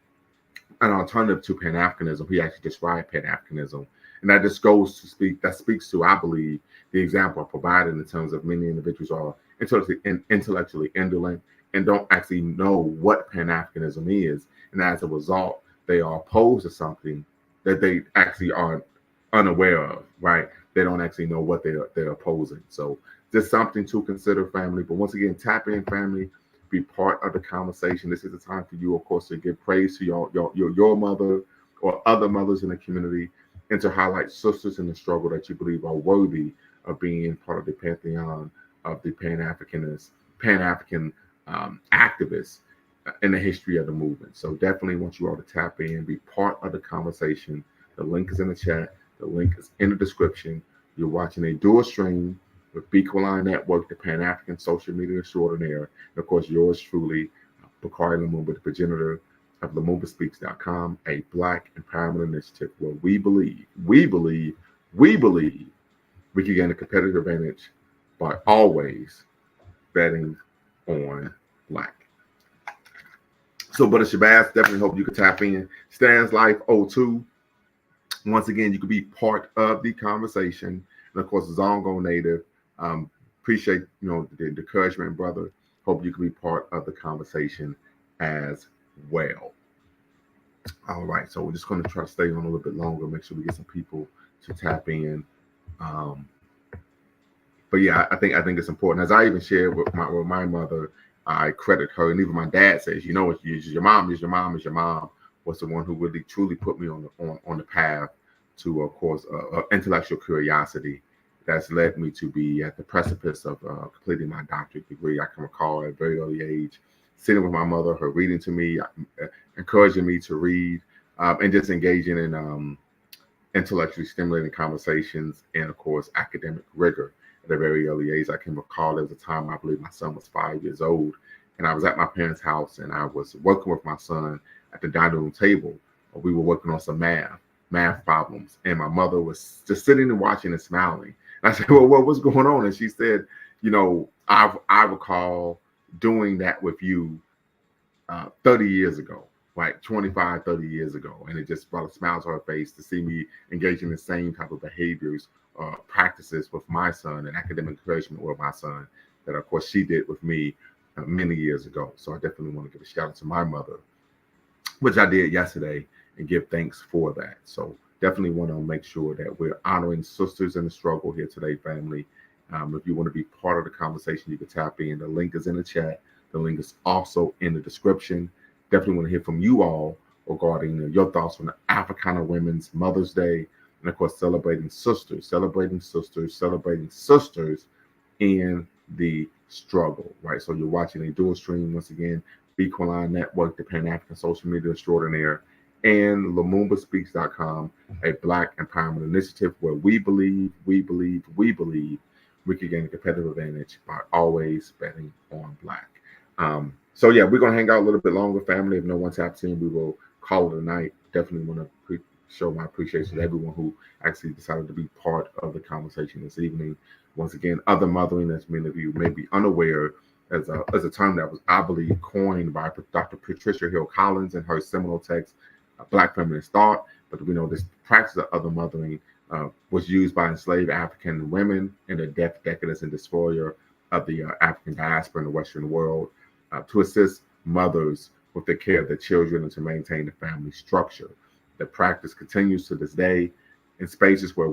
an alternative to Pan-Africanism, he actually described Pan-Africanism. And that just goes to speaks to, I believe, the example I provided in terms of many individuals are intellectually indolent and don't actually know what Pan-Africanism is. And as a result, they are opposed to something that they actually are unaware of, right? They don't actually know what they're opposing. So just something to consider, family. But once again, tap in, family. Be part of the conversation. This is the time for you, of course, to give praise to your mother or other mothers in the community, and to highlight sisters in the struggle that you believe are worthy of being part of the pantheon of the Pan-African activists in the history of the movement. So definitely want you all to tap in, be part of the conversation. The link is in the chat. The link is in the description. You're watching a dual stream with Bequaline Network, the Pan-African social media extraordinaire, and of course yours truly, Bakari Lumumba, the progenitor of LumumbaSpeaks.com, a Black empowerment initiative where we believe we can gain a competitive advantage by always betting on Black. So, Brother Shabazz, definitely hope you can tap in. Stan's Life 02. Once again, you can be part of the conversation. And of course, Zongo Native. Appreciate the encouragement, brother. Hope you can be part of the conversation as well. All right, so we're just going to try to stay on a little bit longer, make sure we get some people to tap in. But yeah, I think it's important. As I even shared with my mother, I credit her, and even my dad says, it's your mom was the one who really truly put me on the path to, of course, intellectual curiosity that's led me to be at the precipice of completing my doctorate degree. I can recall at a very early age sitting with my mother, her reading to me, encouraging me to read, and just engaging in intellectually stimulating conversations and, of course, academic rigor at a very early age. I can recall there was a time, I believe my son was 5 years old, and I was at my parents' house, and I was working with my son at the dining room table. We were working on some math problems, and my mother was just sitting and watching and smiling. And I said, "Well, what's going on?" And she said, I recall doing that with you 30 years ago, like 25, 30 years ago. And it just brought a smile to her face to see me engaging in the same type of behaviors, practices with my son and academic encouragement with my son that, of course, she did with me many years ago. So I definitely want to give a shout out to my mother, which I did yesterday, and give thanks for that. So definitely want to make sure that we're honoring sisters in the struggle here today, family. If you want to be part of the conversation, you can tap in. The link is in the chat. The link is also in the description. Definitely want to hear from you all regarding your thoughts on the Africana Women's Mother's Day, and of course, celebrating sisters in the struggle, right? So you're watching a dual stream once again, Bequaline Network, the Pan African Social Media Extraordinaire, and LumumbaSpeaks.com, a Black empowerment initiative where we can gain a competitive advantage by always betting on Black. So yeah, we're gonna hang out a little bit longer, family. If no one taps in, we will call it a night. Definitely want to show my appreciation to everyone who actually decided to be part of the conversation this evening. Once again, other mothering, as many of you may be unaware, as a term that was, I believe, coined by Dr. Patricia Hill Collins in her seminal text, Black Feminist Thought. But we know this practice of other mothering was used by enslaved African women in the death, decadence, and dysphoria of the African diaspora in the Western world to assist mothers with the care of their children and to maintain the family structure. The practice continues to this day in spaces where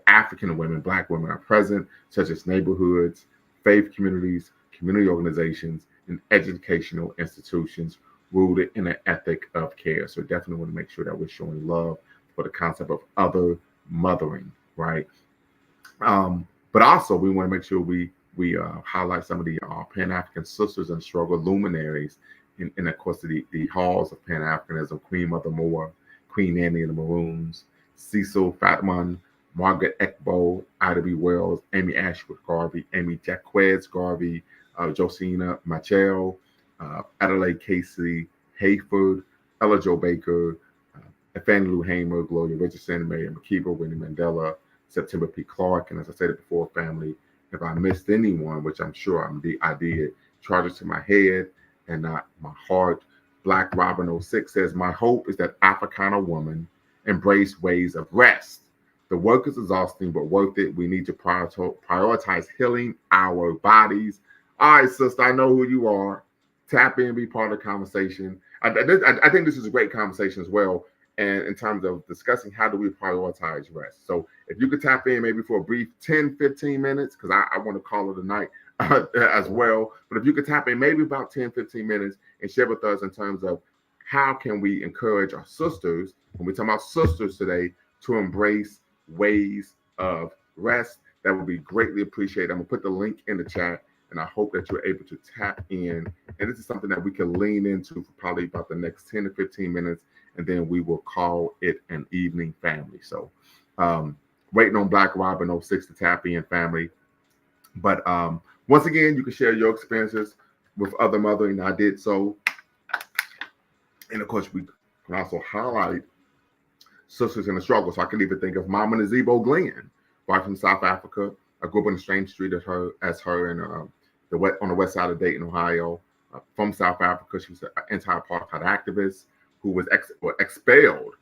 African women, Black women are present, such as neighborhoods, faith communities, community organizations, and educational institutions rooted in an ethic of care. So definitely want to make sure that we're showing love for the concept of other mothering, right? But also we want to make sure we highlight some of the Pan-African sisters and struggle luminaries in of course, the halls of Pan-Africanism, Queen Mother Moore, Queen Annie and the Maroons, Cecil Fatman, Margaret Ekbo, Ida B. Wells, Amy Ashwood Garvey, Amy Jacquez Garvey, Josina Machel, Adelaide Casey Hayford, Ella Jo Baker, Fannie Lou Hamer, Gloria Richardson, Mary McKeever, Winnie Mandela, September P. Clark, and as I said before, family, if I missed anyone, which I'm sure I did, charge it to my head and not my heart. Black Robin 06 says, my hope is that Africana women embrace ways of rest. The work is exhausting, but worth it. We need to prioritize healing our bodies. All right, sister, I know who you are. Tap in, be part of the conversation. I think this is a great conversation as well. And in terms of discussing how do we prioritize rest. So if you could tap in maybe for a brief 10, 15 minutes, because I want to call it a night as well. But if you could tap in maybe about 10, 15 minutes and share with us in terms of how can we encourage our sisters, when we talk about sisters today, to embrace ways of rest, that would be greatly appreciated. I'm going to put the link in the chat, and I hope that you're able to tap in. And this is something that we can lean into for probably about the next 10 to 15 minutes, and then we will call it an evening, family. So waiting on Black Robin 06 to tap in, family. But once again, you can share your experiences with other mothering. I did so. And of course, we can also highlight sisters in the struggle. So I can even think of Mama Nazebo Glenn, right from South Africa. I grew up on the same street as her in on the west side of Dayton, Ohio. From South Africa, she was an anti-apartheid activist who was expelled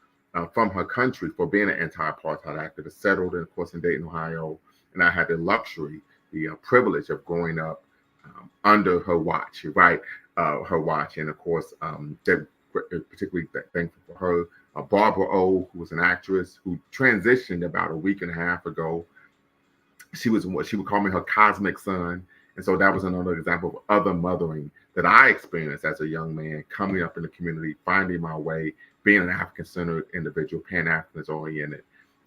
from her country for being an anti-apartheid activist, settled, of course, in Dayton, Ohio. And I had the luxury, the privilege of growing up under her watch, right? Her watch. And of course, they're particularly thankful for her. Barbara O, who was an actress who transitioned about a week and a half ago. She was what she would call me her cosmic son. And so that was another example of other mothering that I experienced as a young man, coming up in the community, finding my way, being an African-centered individual, Pan-Africanist oriented.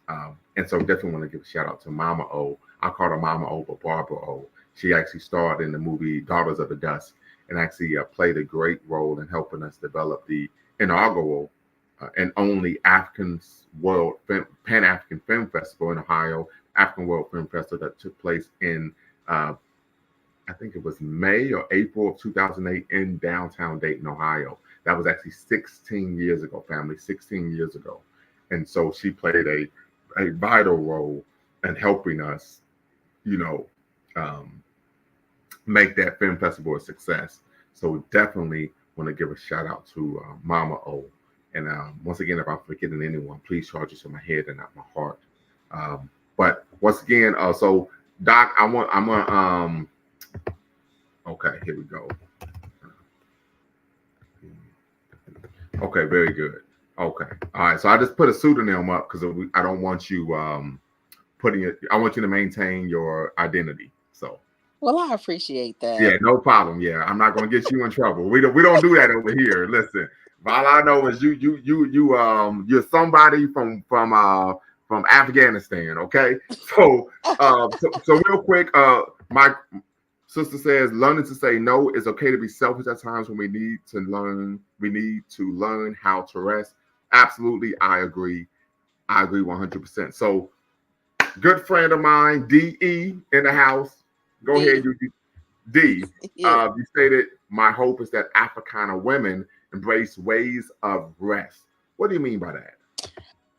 And so definitely want to give a shout out to Mama O. I call her Mama O, but Barbara O. She actually starred in the movie Daughters of the Dusk and actually played a great role in helping us develop the inaugural and only Pan-African Film Festival in Ohio, African World Film Festival that took place in I think it was May or April of 2008 in downtown Dayton, Ohio. That was actually 16 years ago, family, 16 years ago. And so she played a vital role in helping us, you know, um, make that film festival a success. So definitely want to give a shout out to Mama O. And once again, if I'm forgetting anyone, please charge it to my head and not my heart. But once again, so Doc, I'm gonna, okay, here we go. Okay, very good. Okay, all right. So I just put a pseudonym up because I don't want you putting it. I want you to maintain your identity. So Well, I appreciate yeah, that. no problem. Yeah, I'm not gonna get you in trouble. We don't do that over here. Listen, all I know is you're somebody from Afghanistan. Okay, so so real quick, my sister says learning to say no is okay to be selfish at times when we need to learn. We need to learn how to rest. Absolutely, I agree. I agree 100%. So good friend of mine, DE in the house. Go ahead, D. you D, Yeah. you stated, my hope is that Africana women embrace ways of rest. What do you mean by that?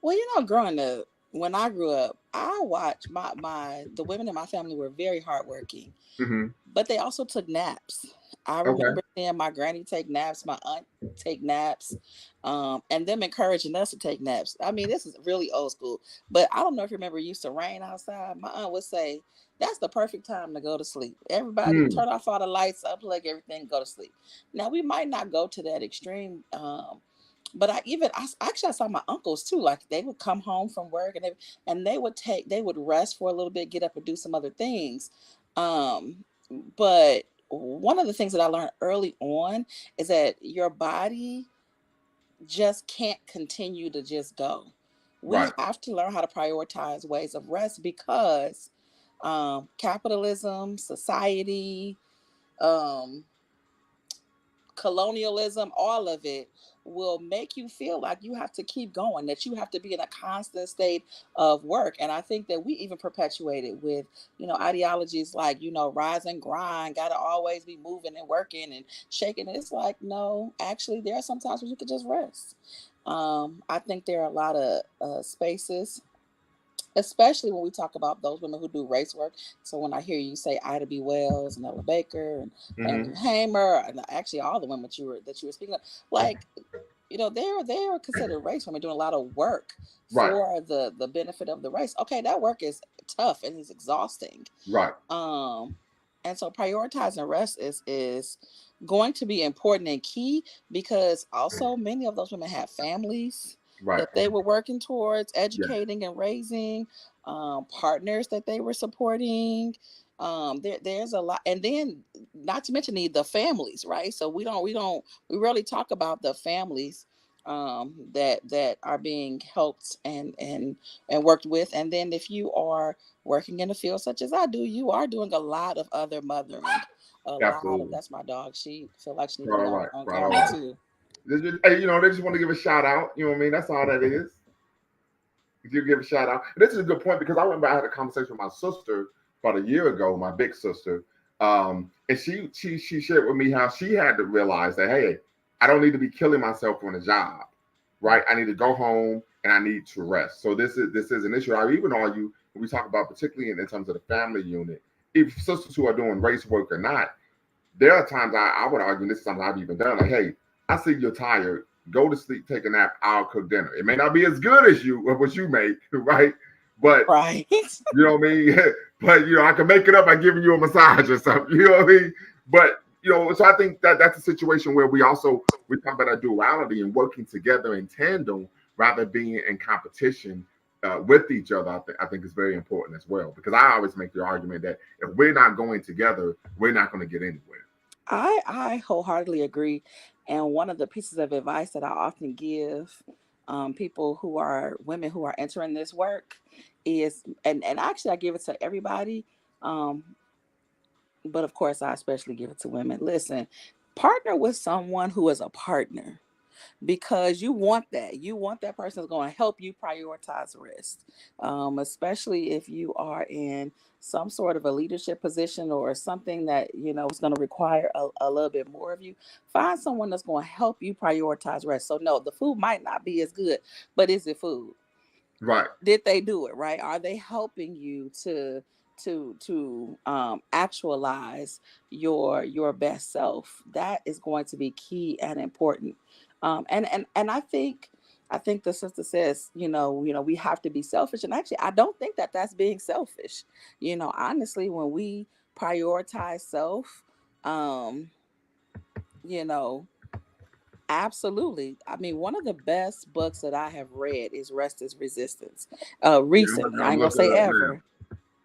Well, growing up, when I grew up, I watched the women in my family were very hardworking, Hmm. but they also took naps. I Okay. remember seeing my granny take naps, my aunt take naps, and them encouraging us to take naps. I mean, this is really old school, but I don't know if you remember, it used to rain outside. My aunt would say, that's the perfect time to go to sleep. Everybody Mm, turn off all the lights, unplug everything, go to sleep. Now, we might not go to that extreme. But I saw my uncles too. Like they would come home from work and they would rest for a little bit, get up and do some other things. Um, but one of the things that I learned early on is that your body just can't continue to just go. We right, have to learn how to prioritize ways of rest because capitalism, society, um, colonialism, all of it will make you feel like you have to keep going, that you have to be in a constant state of work. And I think that we even perpetuate it with, ideologies like, rise and grind, got to always be moving and working and shaking. It's like, no, actually, there are some times where you could just rest. I think there are a lot of spaces, especially when we talk about those women who do race work. So when I hear you say Ida B. Wells and Ella Baker and hmm, Fannie Hamer, and actually all the women that you were speaking of, like, they're considered race women doing a lot of work right, for the benefit of the race. Okay, that work is tough and is exhausting. right, Um, and so prioritizing rest is going to be important and key because also many of those women have families right. that they were working towards Yeah, educating and raising, partners that they were supporting. There's a lot, and then not to mention the families, right? So we rarely talk about the families that are being helped and worked with. And then if you are working in a field such as I do, you are doing a lot of other mothering. A lot of absolutely. That's my dog. She feel like she need to Right, be all on, right, on right, all camera right. too. Hey, they just want to give a shout out. You know what I mean? That's all that is. If you give a shout out. And this is a good point because I went back, I had a conversation with my sister about a year ago, my big sister. And she shared with me how she had to realize that, hey, I don't need to be killing myself on a job, right? I need to go home and I need to rest. So this is an issue. I even argue when we talk about particularly in terms of the family unit, if sisters who are doing race work or not, there are times I would argue, and this is something I've even done, like, hey, I see you're tired. Go to sleep, take a nap. I'll cook dinner. It may not be as good as you what you make, right? But Right. you know what I mean. But I can make it up by giving you a massage or something. You know what I mean. But so I think that that's a situation where we talk about our duality and working together in tandem rather than being in competition with each other. I think is very important as well because I always make the argument that if we're not going together, we're not going to get anywhere. I wholeheartedly agree. And one of the pieces of advice that I often give people who are women who are entering this work is, and actually I give it to everybody, um, but of course I especially give it to women. Listen, partner with someone who is a partner. because you want that. You want that person that's going to help you prioritize rest, especially if you are in some sort of a leadership position or something that is going to require a little bit more of you. Find someone that's going to help you prioritize rest. So no, the food might not be as good, but is it food? Right. Did they do it right? Are they helping you to actualize your best self? That is going to be key and important. And I think the sister says, we have to be selfish, and actually I don't think that that's being selfish. Honestly, when we prioritize self, um you know absolutely. I mean, one of the best books that I have read is Rest is Resistance. Yeah, Recently, I I'm ain't gonna looking say it up now. ever,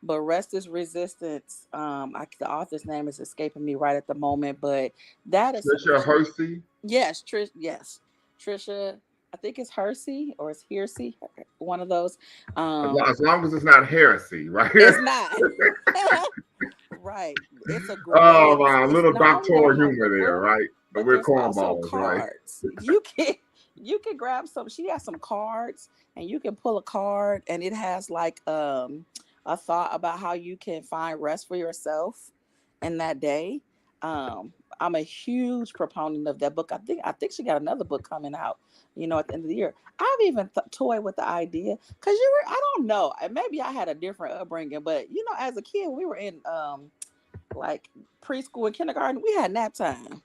but Rest is Resistance. The author's name is escaping me right at the moment, but that is Trisha Hersey. yes, Trisha. I think it's Hersey or it's Hearsey, one of those. As long as it's not heresy, right? It's not. Right. It's a Oh great. my, It's little not only a doctoral healthy humor there, book, right? But but we're there's also cornballs, right? cards. You can grab some. She has some cards, and you can pull a card, and it has like a thought about how you can find rest for yourself in that day. I'm a huge proponent of that book. I think she got another book coming out. At the end of the year. I've even toyed with the idea because I don't know, and maybe I had a different upbringing, but as a kid, we were in like preschool and kindergarten, we had nap time.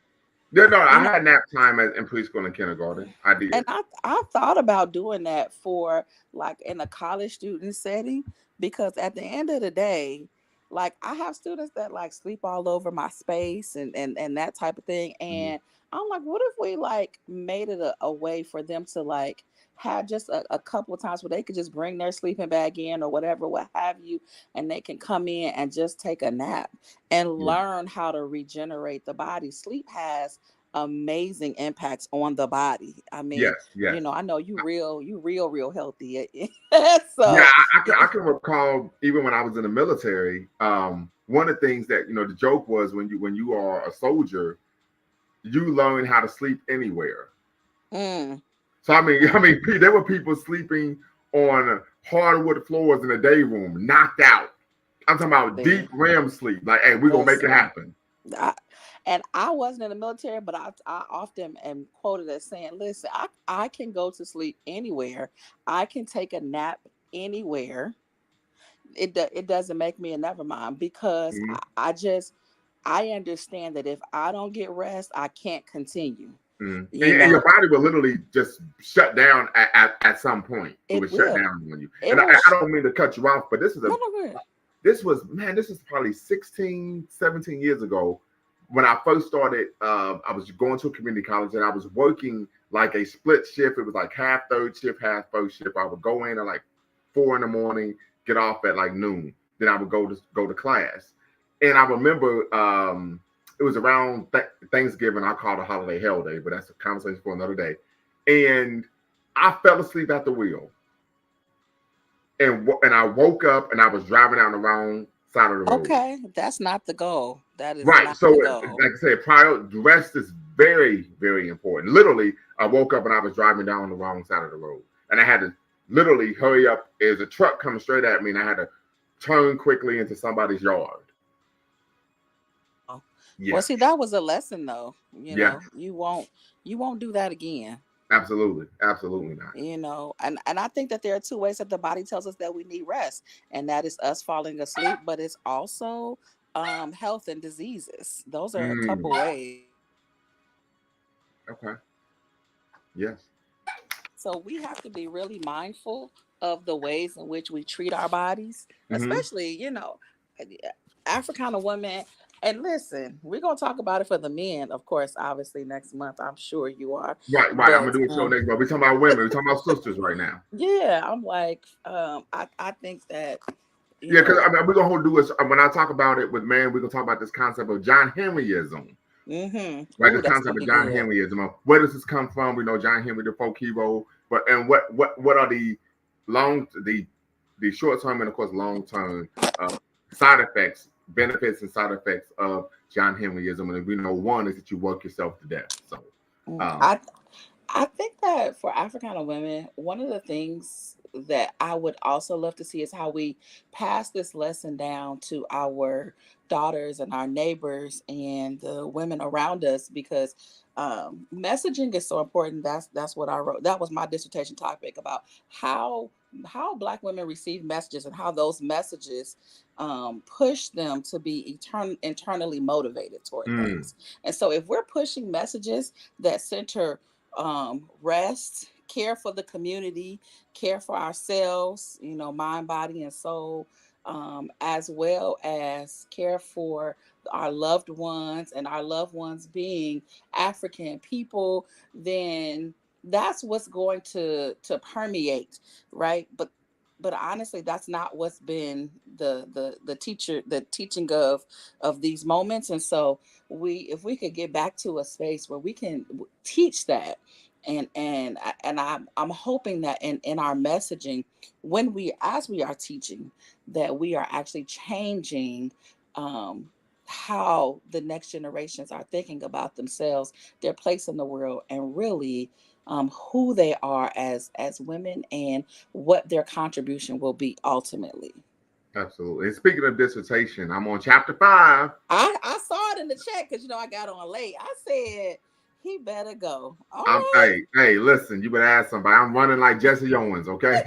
Yeah, no, You I know, had nap time in preschool and kindergarten. I and did. I thought about doing that for like in a college student setting, because at the end of the day, like I have students that like sleep all over my space and that type of thing. Mhm. And I'm like, what if we like made it a way for them to like have just a couple of times where they could just bring their sleeping bag in or whatever, what have you, and they can come in and just take a nap and Yeah. learn how to regenerate the body. Sleep has amazing impacts on the body. I mean, Yes, yes. I know you real healthy. Yeah, So I yeah. can recall even when I was in the military. One of the things that the joke was when you are a soldier, you learn how to sleep anywhere. Mm, So I mean, there were people sleeping on hardwood floors in the day room, knocked out. I'm talking about deep see, REM sleep. Like, hey, we're gonna make it listen. happen. I, and I wasn't in the military, but I often am quoted as saying, listen, I can go to sleep anywhere. I can take a nap anywhere. It doesn't make me a never mind, because Mhm. I understand that if I don't get rest, I can't continue. Mhm. You And your know, body will literally just shut down at some point. It it would shut will. down on you. It And will. I don't mean to cut you off, but No, no, good. this is probably 16, 17 years ago when I first started. I was going to a community college and I was working like a split shift. It was like half third shift, half first shift. I would go in at like 4 in the morning, get off at like noon. Then I would go to class. And I remember it was around Thanksgiving. I called a holiday hell day, but that's a conversation for another day. And I fell asleep at the wheel, and I woke up and I was driving down the wrong side of the road. Okay, that's not the goal. That is Right. not So, the goal. like I said, prior rest is very, very important. Literally, I woke up and I was driving down the wrong side of the road, and I had to literally hurry up. There's a truck coming straight at me, and I had to turn quickly into somebody's yard. Oh. Well, Yeah. see, that was a lesson though. Yeah. You won't do that again. Absolutely. Absolutely not. And I think that there are two ways that the body tells us that we need rest, and that is us falling asleep, but it's also health and diseases. Those are a couple Mm, ways. okay. Yes. So we have to be really mindful of the ways in which we treat our bodies, Mm-hmm. especially, Africana women. And listen, we're gonna talk about it for the men, of course, obviously next month. I'm sure you are. Right. Right. I'm gonna But do a show next month. We're talking about women. We're talking about sisters right now. yeah, I'm like, I think that, you Yeah, because know, I mean, we're gonna do this when I talk about it with man. We're gonna talk about this concept of John Henryism. Right, Ooh, this that's concept gonna of be John good. Henryism. Where does this come from? We know John Henry, the folk hero, but and what are long the short term and of course long term side effects, benefits and side effects of John Henryism? And we know one is that you work yourself to death. So, Mm, um, I I think that for Africana women, one of the things that I would also love to see is how we pass this lesson down to our daughters and our neighbors and the women around us, because messaging is so important. That's what I wrote. That was my dissertation topic, about how Black women receive messages and how those messages push them to be internally motivated toward Mm, things. And so if we're pushing messages that center rest, care for the community, care for ourselves, mind, body, and soul, as well as care for our loved ones, and our loved ones being African people, then that's what's going to permeate, right? But honestly, that's not what's been the teaching of these moments. And so if we could get back to a space where we can teach that, and I'm hoping that in our messaging, when we as we are teaching, that we are actually changing um how the next generations are thinking about themselves, their place in the world, and really who they are as women, and what their contribution will be ultimately. absolutely. And speaking of dissertation, I'm on chapter 5. I saw it in the chat because I got on late. I said he better go. All I'm right. hey, listen, you better ask somebody. I'm running like Jesse Owens, okay?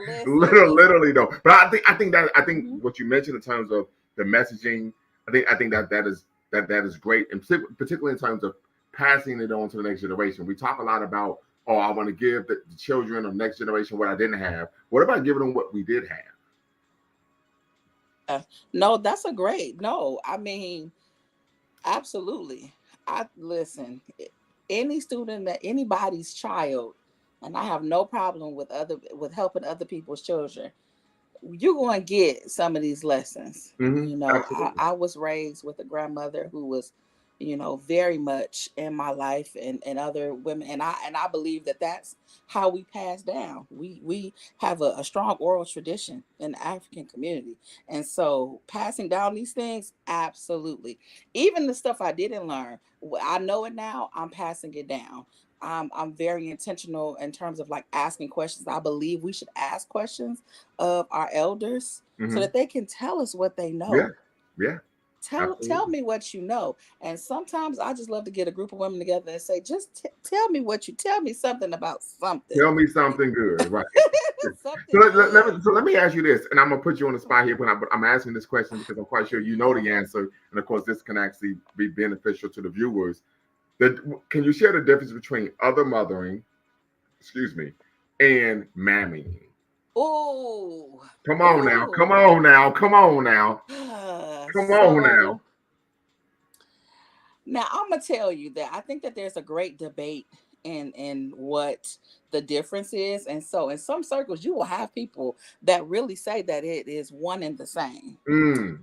Listen, Literally though. But I think mhm. what you mentioned in terms of the messaging, I think that is great, and particularly in terms of passing it on to the next generation. We talk a lot about, oh, I want to give the children of next generation what I didn't have. What about giving them what we did have? Yeah. No, that's a great no. I mean, absolutely. I listen. Any student, that anybody's child, and I have no problem with helping other people's children. You're going to get some of these lessons. Absolutely. I was raised with a grandmother who was, very much in my life, and other women, and I believe that that's how we pass down. We have a strong oral tradition in the African community, and so passing down these things, absolutely. Even the stuff I didn't learn, I know it now. I'm passing it down. I'm very intentional in terms of like asking questions. I believe we should ask questions of our elders so Hmm. that they can tell us what they Yeah, know. yeah, Tell absolutely. me what you know. And sometimes I just love to get a group of women together and say, just tell me tell me something about something. Tell me something good, right? Something good. So let me ask you this, and I'm gonna put you on the spot here, but I'm asking this question because I'm quite sure you know the answer, and of course, this can actually be beneficial to the viewers. Can you share the difference between other mothering, excuse me, and mammying? Ooh. Come on now, come Ooh. on now, come on now, come on now. So now I'm gonna tell you that I think that there's a great debate in what the difference is. And so in some circles you will have people that really say that it is one and the same. Mm,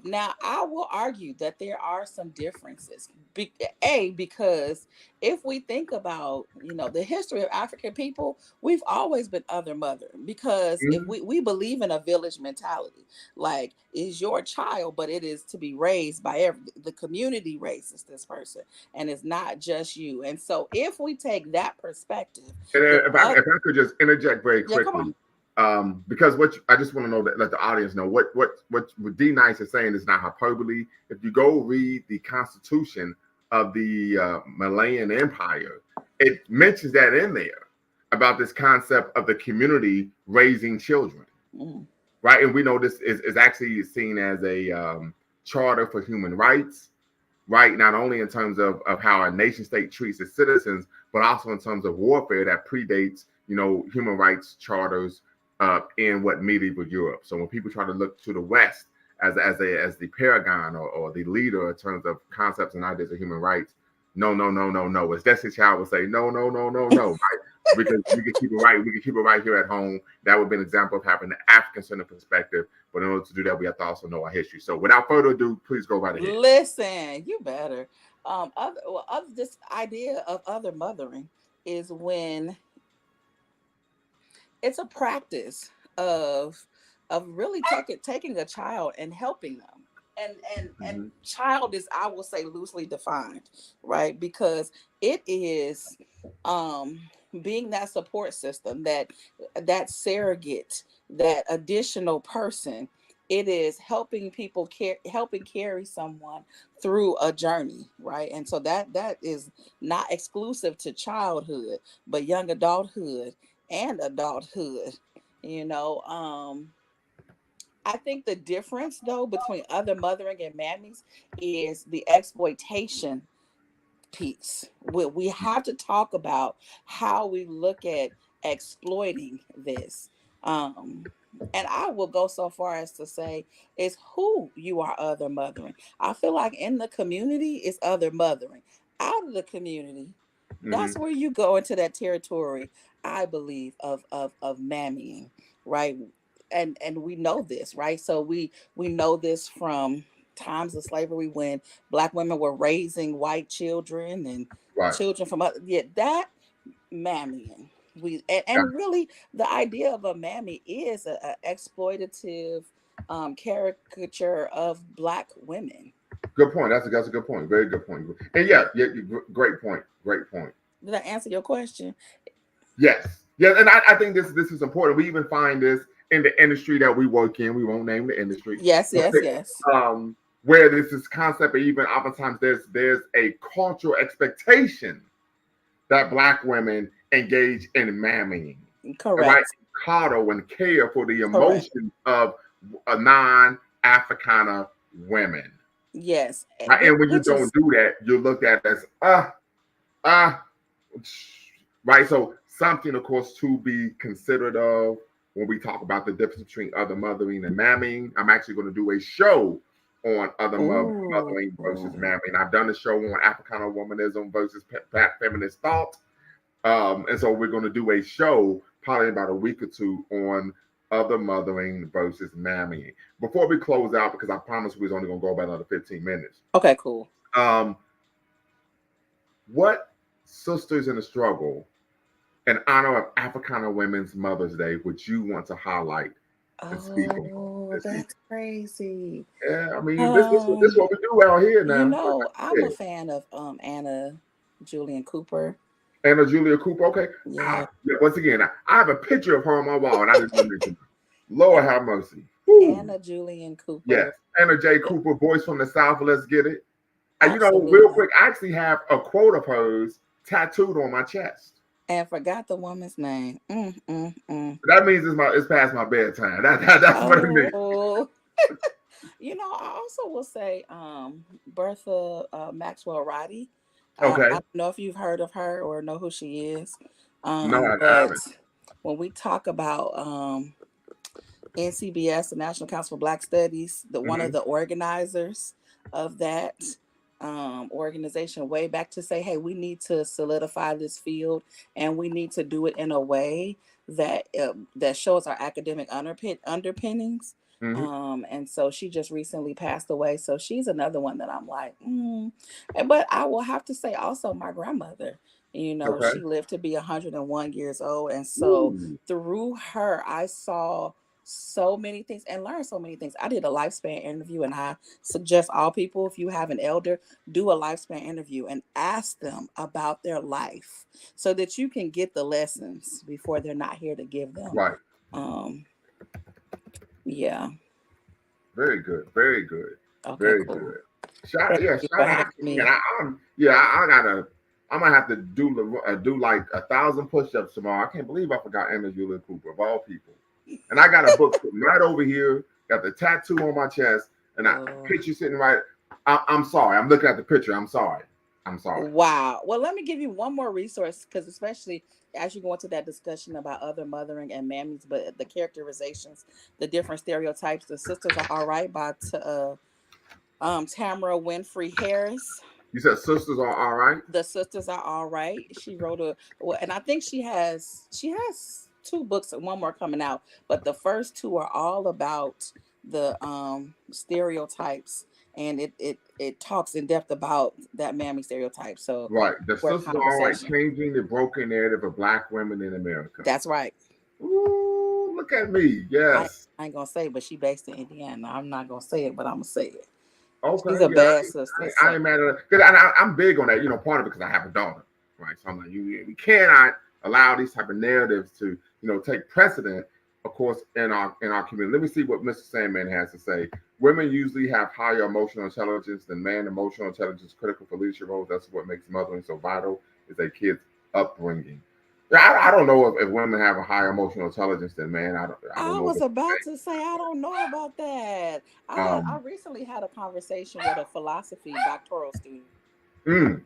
Now I will argue that there are some differences. Because if we think about, the history of African people, we've always been other mother. Because if mm, we believe in a village mentality, like is your child, but it is to be raised by the community raises this person, and it's not just you. And so if we take that perspective, And then if I could just interject very yeah, come quickly, on. because I just want to know that let the audience know what D Nice is saying is not hyperbole. If you go read the Constitution of the Malayan Empire, it mentions that in there about this concept of the community raising children, Mhm. right? And we know this is actually seen as a charter for human rights, right? Not only in terms of how a nation state treats its citizens, but also in terms of warfare that predates, human rights charters in what medieval Europe. So when people try to look to the West as the paragon or the leader in terms of concepts and ideas of human rights, no, no, no, no, no. As Destiny Child would say, no, no, no, no, no. Right? Because we can keep it right. We can keep it right here at home. That would be an example of having the African centered perspective. But in order to do that, we have to also know our history. So without further ado, please go right ahead. Listen, you better. Other this idea of other mothering is when it's a practice of really taking a child and helping them. And Mm-hmm. child is, I will say, loosely defined, right? Because it is um being that support system, that surrogate, that additional person. It is helping people helping carry someone through a journey, right? And so that is not exclusive to childhood, but young adulthood and adulthood. You know, I think the difference though between other mothering and mammies is the exploitation piece. We have to talk about how we look at exploiting this. And I will go so far as to say is who you are other mothering. I feel like in the community is other mothering. Out of the community, Mm-hmm. that's where you go into that territory, I believe, of mammying, right? And we know this, right? So we know this from times of slavery when Black women were raising white children and Right. children from other, yeah, that mammying. Yeah. And really the idea of a mammy is a exploitative caricature of Black women. Good point. That's a good point. Very good point. And yeah, yeah, great point. Great point. Did I answer your question? Yes. Yeah, and I think this is important. We even find this in the industry that we work in. We won't name the industry. Yes, But yes, yes. where this is concept, and even oftentimes there's a cultural expectation that black women engage in mamming, right? Correct. Coddle and care for the Correct. emotions of non-Africana women. Yes. Right? And when you Which don't is do that, you're looked at as uh right. So something, of course, to be considered of when we talk about the difference between other mothering and mamming. I'm actually going to do a show on other ooh. mothering versus mamming. I've done a show on Africana womanism versus feminist thought. And so we're going to do a show probably in about a week or two on other mothering versus mamming. Before we close out, because I promised we was only going to go about another 15 minutes. Okay, cool. Um, what sisters in the struggle in honor of Africana Women's Mother's Day would you want to highlight and speak on Oh, this evening? that's crazy. Yeah, I mean, this Um, what we do out here you now. Like know, I I'm a said. fan of Anna Julian Cooper. Anna Julia Cooper. Okay. Yeah, Yeah, once again, I have a picture of her on my wall, and I didn't mention her. Lord have mercy. Woo. Anna Julian Yes. Cooper. Anna J. Yeah, Cooper, voice from the South. Let's get it. And real absolutely. quick, I actually have a quote of hers tattooed on my chest. And forgot the woman's name. That means it's past my bedtime. That's what it means. Oh, I also will say Bertha Maxwell Roddy. I Okay. don't know if you've heard of her or know who she is. No, I But haven't. when we talk about NCBS, the National Council for Black Studies, one of Hmm. the organizers of that organization way back to say, hey, we need to solidify this field and we need to do it in a way that shows our academic underpinnings. Hmm. And so she just recently passed away. So she's another one that I'm like, But I will have to say also my grandmother, Okay. she lived to be 101 years old. And so Ooh. through her, I saw so many things and learned so many things. I did a lifespan interview, and I suggest all people, if you have an elder, do a lifespan interview and ask them about their life so that you can get the lessons before they're not here to give them. Right. Um, yeah. Very good. Very good. Okay, Very cool. good. Thank you Shout for out having to me. And me. I gotta. I'm gonna have to do like 1,000 push-ups tomorrow. I can't believe I forgot Anna Julia Cooper of all people. And I got a book sitting right over here. Got the tattoo on my chest, and I Oh, picture sitting right. I'm sorry. I'm looking at the picture. I'm sorry. I'm sorry. wow. Well, let me give you one more resource because, especially as you go into that discussion about other mothering and mammies, but the characterizations, the different stereotypes, the Sisters Are All Right by Tamara Winfrey Harris. You said sisters are all right. The Sisters Are All Right. She wrote and I think she has two books and one more coming out, but the first two are all about the stereotypes, and it talks in depth about that mammy stereotype. So Right. The worth sisters are all right. conversation. Changing the broken narrative of black women in America. That's right. Ooh, look at me. I, Yes. I ain't gonna say, but she based in Indiana. I'm not gonna say it, but I'm gonna say it. She's Okay, a yeah, bad sister. I So ain't mad at it. Cause I'm big on that. You know, part of it because I have a daughter, right? So I'm like, we cannot allow these type of narratives to, take precedent. Of course, in our community. Let me see what Mr. Sandman has to say. Women usually have higher emotional intelligence than men. Emotional intelligence is critical for leadership roles. That's what makes mothering so vital. Is a kid's upbringing. Yeah, I don't know if women have a higher emotional intelligence than men. I don't I know was what about to say I don't know about that. to say. I recently had a conversation with a philosophy doctoral student. Mm,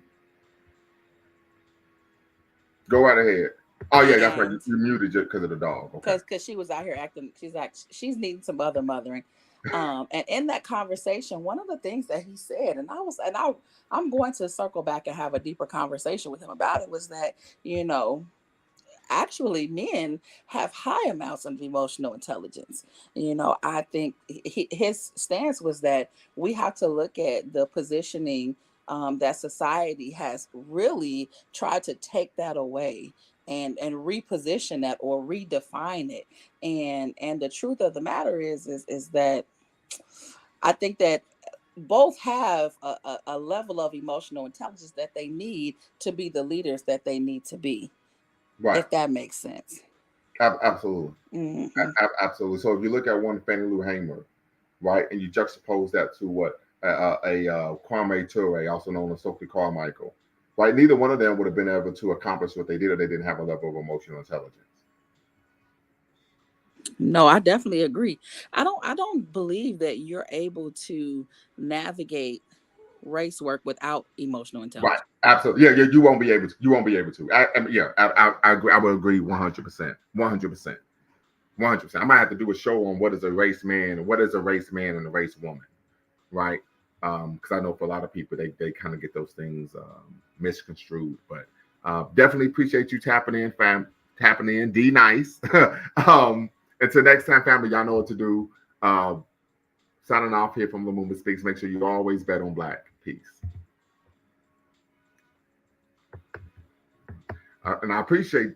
go right ahead. Oh yeah, that's right. And You muted just because of the dog. Okay. because she was out here acting, she's needing some other mothering. And in that conversation, one of the things that he said, I'm going to circle back and have a deeper conversation with him about it, was that, you know, actually men have high amounts of emotional intelligence. You know, I think his stance was that we have to look at the positioning that society has really tried to take that away and reposition that or redefine it. And the truth of the matter is that I think that both have a level of emotional intelligence that they need to be the leaders that they need to be, Right. if that makes sense. Absolutely. Hmm. Absolutely. So if you look at one Fannie Lou Hamer, right, and you juxtapose that to what Kwame Ture, also known as Stokely Carmichael, right, neither one of them would have been able to accomplish what they did if they didn't have a level of emotional intelligence. No, I definitely agree. I don't believe that you're able to navigate race work without emotional Right. intelligence. Absolutely. Yeah. Yeah. You won't be able to. You won't be able to. Yeah. I agree. I would agree 100%. 100%. 100%. I might have to do a show on what is a race man and what is a race man and a race woman, right? Because I know for a lot of people they kind of get those things misconstrued. But definitely appreciate you tapping in, fam. Tapping in, D nice. Until next time, family, y'all know what to do. Signing off here from Lumumba Speaks. Make sure you always bet on black. Peace. And I appreciate